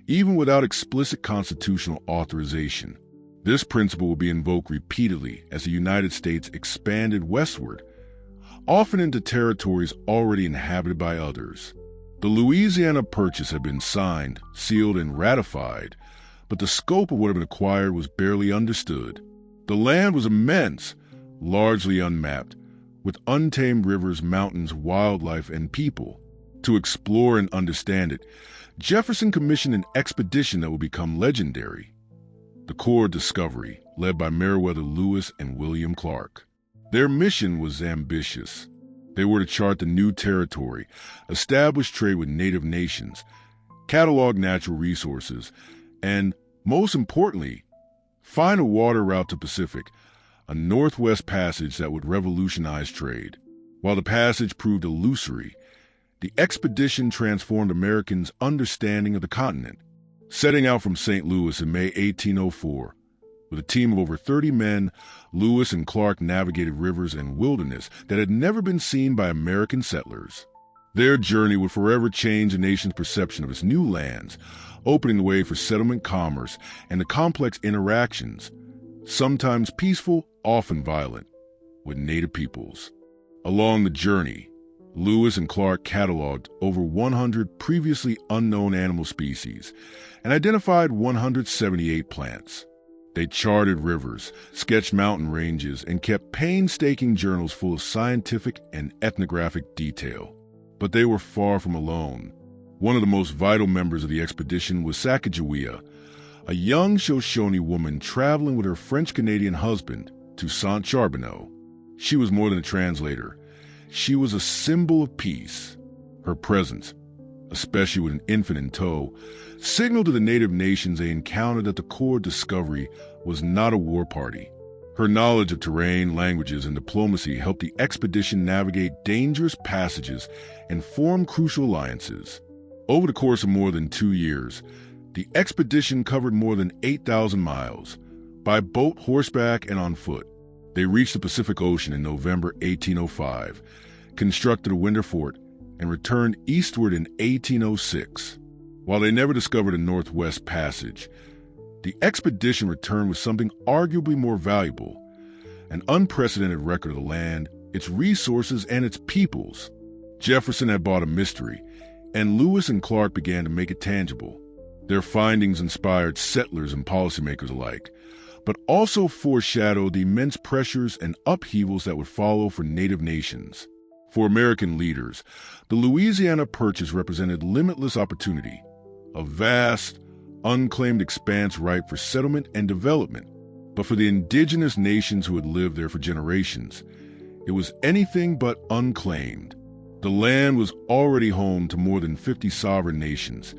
even without explicit constitutional authorization. This principle would be invoked repeatedly as the United States expanded westward, often into territories already inhabited by others. The Louisiana Purchase had been signed, sealed, and ratified, but the scope of what had been acquired was barely understood. The land was immense, largely unmapped, with untamed rivers, mountains, wildlife, and people. To explore and understand it, Jefferson commissioned an expedition that would become legendary. The Corps of Discovery, led by Meriwether Lewis and William Clark. Their mission was ambitious. They were to chart the new territory, establish trade with native nations, catalog natural resources, and, most importantly, find a water route to Pacific, a northwest passage that would revolutionize trade. While the passage proved illusory, the expedition transformed Americans' understanding of the continent. Setting out from St. Louis in May 1804, with a team of over 30 men, Lewis and Clark navigated rivers and wilderness that had never been seen by American settlers. Their journey would forever change the nation's perception of its new lands, opening the way for settlement commerce and the complex interactions, sometimes peaceful, often violent, with native peoples. Along the journey, Lewis and Clark cataloged over 100 previously unknown animal species and identified 178 plants. They charted rivers, sketched mountain ranges, and kept painstaking journals full of scientific and ethnographic detail. But they were far from alone. One of the most vital members of the expedition was Sacagawea, a young Shoshone woman traveling with her French-Canadian husband to Saint-Charbonneau. She was more than a translator. She was a symbol of peace. Her presence, especially with an infant in tow, signaled to the native nations they encountered that the core discovery was not a war party. Her knowledge of terrain, languages, and diplomacy helped the expedition navigate dangerous passages and form crucial alliances. Over the course of more than 2 years, the expedition covered more than 8,000 miles, by boat, horseback, and on foot. They reached the Pacific Ocean in November 1805, constructed a winter fort, and returned eastward in 1806. While they never discovered a Northwest Passage, the expedition returned with something arguably more valuable, an unprecedented record of the land, its resources, and its peoples. Jefferson had bought a mystery, and Lewis and Clark began to make it tangible. Their findings inspired settlers and policymakers alike, but also foreshadowed the immense pressures and upheavals that would follow for native nations. For American leaders, the Louisiana Purchase represented limitless opportunity, a vast, unclaimed expanse ripe for settlement and development. But for the indigenous nations who had lived there for generations, it was anything but unclaimed. The land was already home to more than 50 sovereign nations,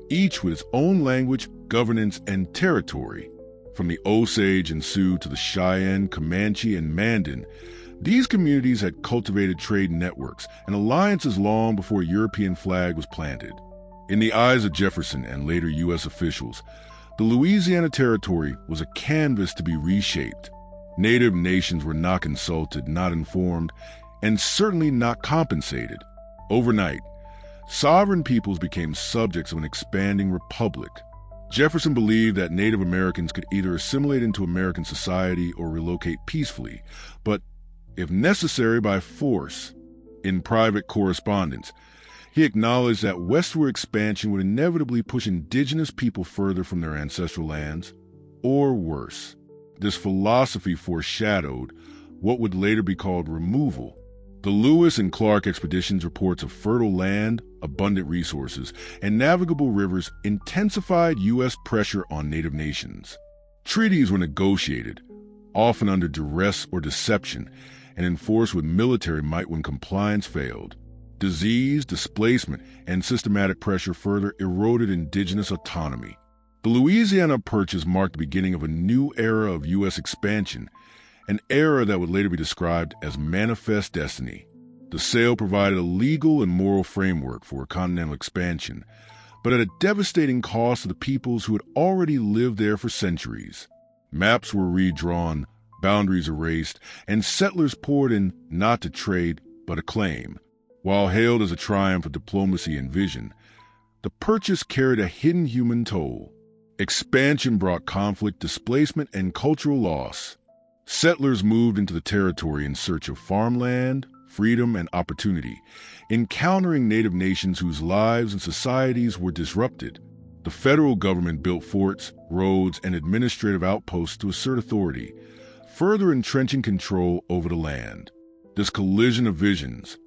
each with its own language, governance, and territory. From the Osage and Sioux to the Cheyenne, Comanche, and Mandan, these communities had cultivated trade networks and alliances long before a European flag was planted. In the eyes of Jefferson and later U.S. officials, the Louisiana Territory was a canvas to be reshaped. Native nations were not consulted, not informed, and certainly not compensated. Overnight, sovereign peoples became subjects of an expanding republic. Jefferson believed that Native Americans could either assimilate into American society or relocate peacefully, but if necessary by force. In private correspondence, he acknowledged that westward expansion would inevitably push indigenous people further from their ancestral lands, or worse. This philosophy foreshadowed what would later be called removal. The Lewis and Clark expeditions' reports of fertile land, abundant resources, and navigable rivers intensified U.S. pressure on native nations. Treaties were negotiated, often under duress or deception, and enforced with military might when compliance failed. Disease, displacement, and systematic pressure further eroded indigenous autonomy. The Louisiana Purchase marked the beginning of a new era of U.S. expansion, an era that would later be described as manifest destiny. The sale provided a legal and moral framework for continental expansion, but at a devastating cost to the peoples who had already lived there for centuries. Maps were redrawn, boundaries erased, and settlers poured in not to trade, but to claim. While hailed as a triumph of diplomacy and vision, the Purchase carried a hidden human toll. Expansion brought conflict, displacement, and cultural loss. Settlers moved into the territory in search of farmland, freedom, and opportunity, encountering native nations whose lives and societies were disrupted. The federal government built forts, roads, and administrative outposts to assert authority, further entrenching control over the land. This collision of visions,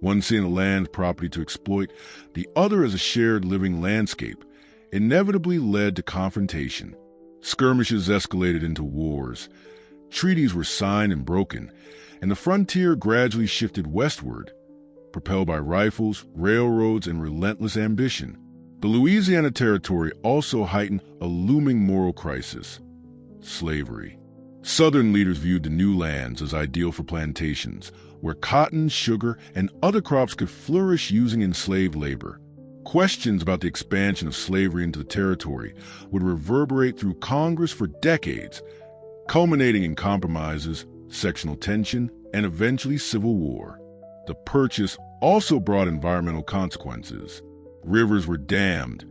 one seeing the land property to exploit, the other as a shared living landscape, inevitably led to confrontation. Skirmishes escalated into wars. Treaties were signed and broken, and the frontier gradually shifted westward, propelled by rifles, railroads, and relentless ambition. The Louisiana Territory also heightened a looming moral crisis: slavery. Southern leaders viewed the new lands as ideal for plantations, where cotton, sugar, and other crops could flourish using enslaved labor. Questions about the expansion of slavery into the territory would reverberate through Congress for decades, culminating in compromises, sectional tension, and eventually civil war. The Purchase also brought environmental consequences. Rivers were dammed,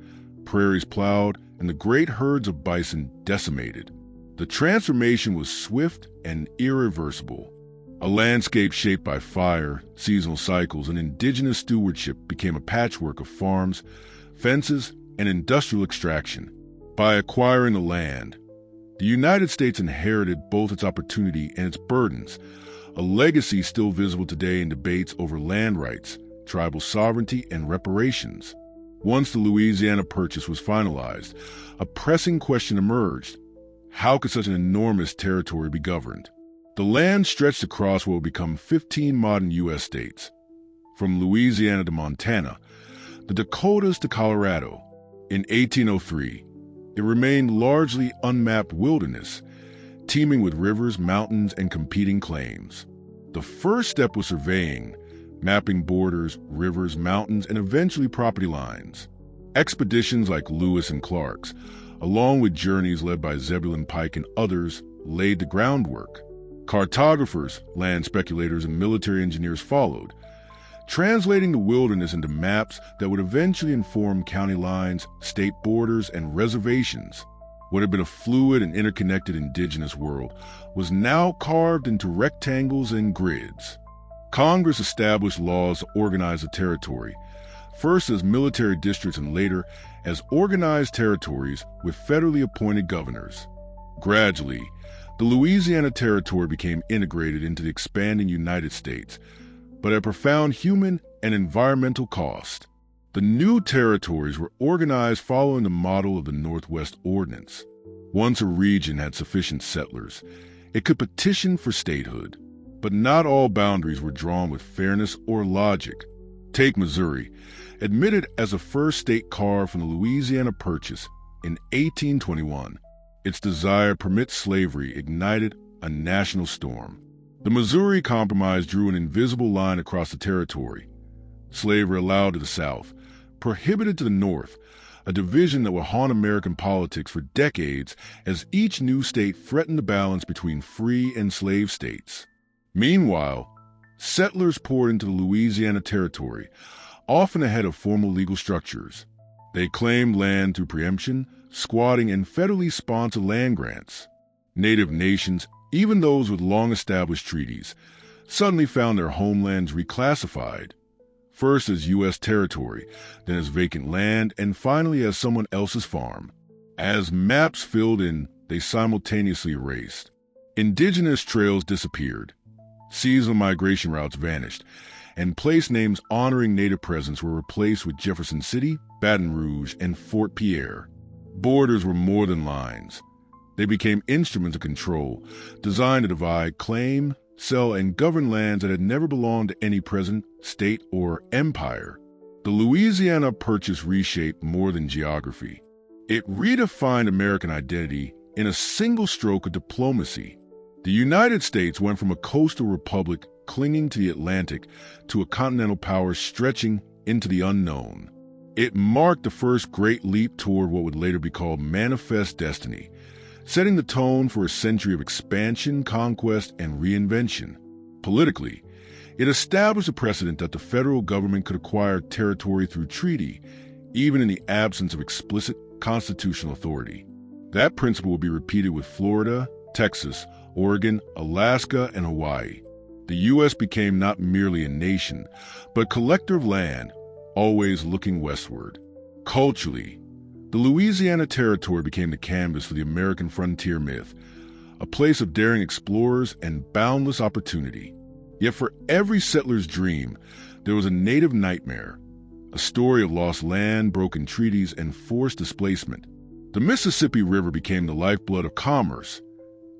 prairies plowed, and the great herds of bison decimated. The transformation was swift and irreversible. A landscape shaped by fire, seasonal cycles, and indigenous stewardship became a patchwork of farms, fences, and industrial extraction. By acquiring the land, the United States inherited both its opportunity and its burdens, a legacy still visible today in debates over land rights, tribal sovereignty, and reparations. Once the Louisiana Purchase was finalized, a pressing question emerged. How could such an enormous territory be governed? The land stretched across what would become 15 modern U.S. states. From Louisiana to Montana, the Dakotas to Colorado. In 1803, it remained largely unmapped wilderness, teeming with rivers, mountains, and competing claims. The first step was surveying, mapping borders, rivers, mountains, and eventually property lines. Expeditions like Lewis and Clark's, along with journeys led by Zebulon Pike and others, laid the groundwork. Cartographers, land speculators, and military engineers followed, translating the wilderness into maps that would eventually inform county lines, state borders, and reservations. What had been a fluid and interconnected indigenous world was now carved into rectangles and grids. Congress established laws to organize the territory, first as military districts and later as organized territories with federally appointed governors. Gradually, the Louisiana Territory became integrated into the expanding United States, but at profound human and environmental cost. The new territories were organized following the model of the Northwest Ordinance. Once a region had sufficient settlers, it could petition for statehood. But not all boundaries were drawn with fairness or logic. Take Missouri, admitted as the first state carved from the Louisiana Purchase in 1821. Its desire to permit slavery ignited a national storm. The Missouri Compromise drew an invisible line across the territory. Slavery allowed to the South, prohibited to the North, a division that would haunt American politics for decades as each new state threatened the balance between free and slave states. Meanwhile, settlers poured into the Louisiana Territory, often ahead of formal legal structures. They claimed land through preemption, squatting, and federally sponsored land grants. Native nations, even those with long-established treaties, suddenly found their homelands reclassified, first as U.S. territory, then as vacant land, and finally as someone else's farm. As maps filled in, they simultaneously erased. Indigenous trails disappeared. Seasonal migration routes vanished, and place names honoring Native presence were replaced with Jefferson City, Baton Rouge, and Fort Pierre. Borders were more than lines. They became instruments of control, designed to divide, claim, sell, and govern lands that had never belonged to any president, state, or empire. The Louisiana Purchase reshaped more than geography. It redefined American identity in a single stroke of diplomacy. The United States went from a coastal republic clinging to the Atlantic to a continental power stretching into the unknown. It marked the first great leap toward what would later be called manifest destiny, setting the tone for a century of expansion, conquest, and reinvention. Politically, it established a precedent that the federal government could acquire territory through treaty, even in the absence of explicit constitutional authority. That principle would be repeated with Florida, Texas, Oregon, Alaska, and Hawaii. The U.S. became not merely a nation, but a collector of land, always looking westward. Culturally, the Louisiana Territory became the canvas for the American frontier myth, a place of daring explorers and boundless opportunity. Yet for every settler's dream, there was a native nightmare, a story of lost land, broken treaties, and forced displacement. The Mississippi River became the lifeblood of commerce.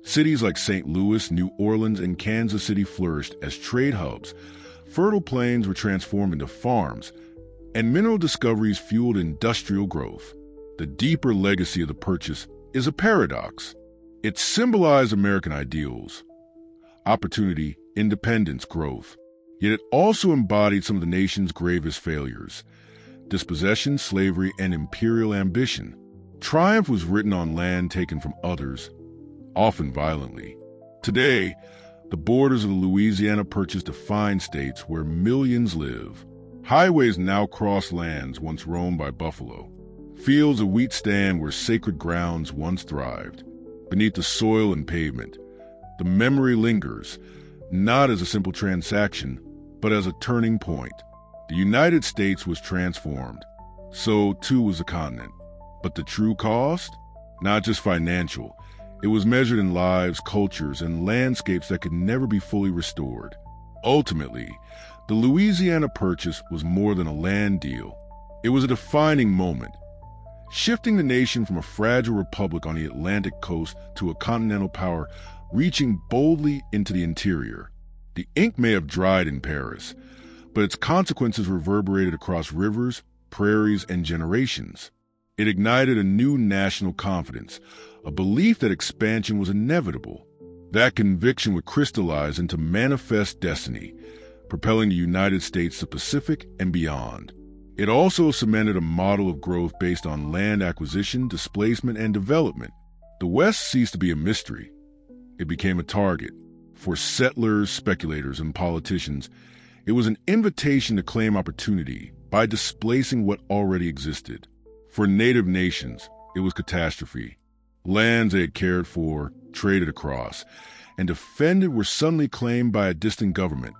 Cities like St. Louis, New Orleans, and Kansas City flourished as trade hubs. Fertile plains were transformed into farms, and mineral discoveries fueled industrial growth. The deeper legacy of the Purchase is a paradox. It symbolized American ideals, opportunity, independence, growth. Yet it also embodied some of the nation's gravest failures: dispossession, slavery, and imperial ambition. Triumph was written on land taken from others, often violently. Today, the borders of the Louisiana Purchase define states where millions live. Highways now cross lands once roamed by buffalo. Fields of wheat stand where sacred grounds once thrived. Beneath the soil and pavement, the memory lingers, not as a simple transaction, but as a turning point. The United States was transformed. So too was the continent. But the true cost? Not just financial. It was measured in lives, cultures, and landscapes that could never be fully restored. Ultimately, the Louisiana Purchase was more than a land deal. It was a defining moment, shifting the nation from a fragile republic on the Atlantic coast to a continental power reaching boldly into the interior. The ink may have dried in Paris, but its consequences reverberated across rivers, prairies, and generations. It ignited a new national confidence, a belief that expansion was inevitable. That conviction would crystallize into manifest destiny, propelling the United States to the Pacific and beyond. It also cemented a model of growth based on land acquisition, displacement, and development. The West ceased to be a mystery. It became a target. For settlers, speculators, and politicians, it was an invitation to claim opportunity by displacing what already existed. For native nations, it was catastrophe. Lands they had cared for, traded across, and defended were suddenly claimed by a distant government,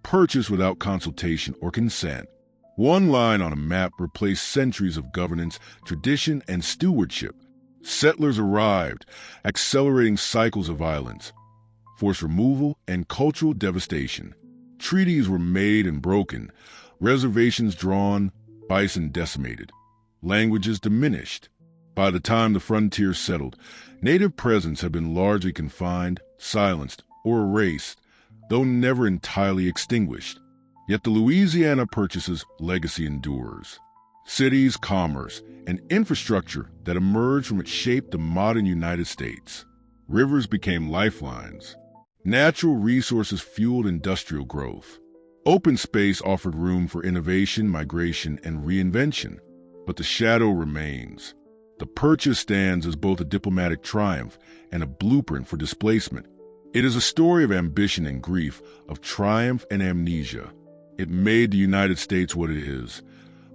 purchased without consultation or consent. One line on a map replaced centuries of governance, tradition, and stewardship. Settlers arrived, accelerating cycles of violence, forced removal, and cultural devastation. Treaties were made and broken, reservations drawn, bison decimated, languages diminished. By the time the frontier settled, native presence had been largely confined, silenced, or erased, though never entirely extinguished. Yet the Louisiana Purchase's legacy endures. Cities, commerce, and infrastructure that emerged from it shaped the modern United States. Rivers became lifelines. Natural resources fueled industrial growth. Open space offered room for innovation, migration, and reinvention. But the shadow remains. The Purchase stands as both a diplomatic triumph and a blueprint for displacement. It is a story of ambition and grief, of triumph and amnesia. It made the United States what it is,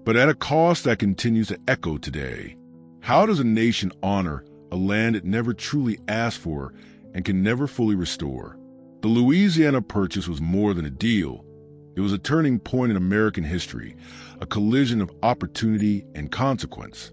but at a cost that continues to echo today. How does a nation honor a land it never truly asked for and can never fully restore? The Louisiana Purchase was more than a deal. It was a turning point in American history, a collision of opportunity and consequence.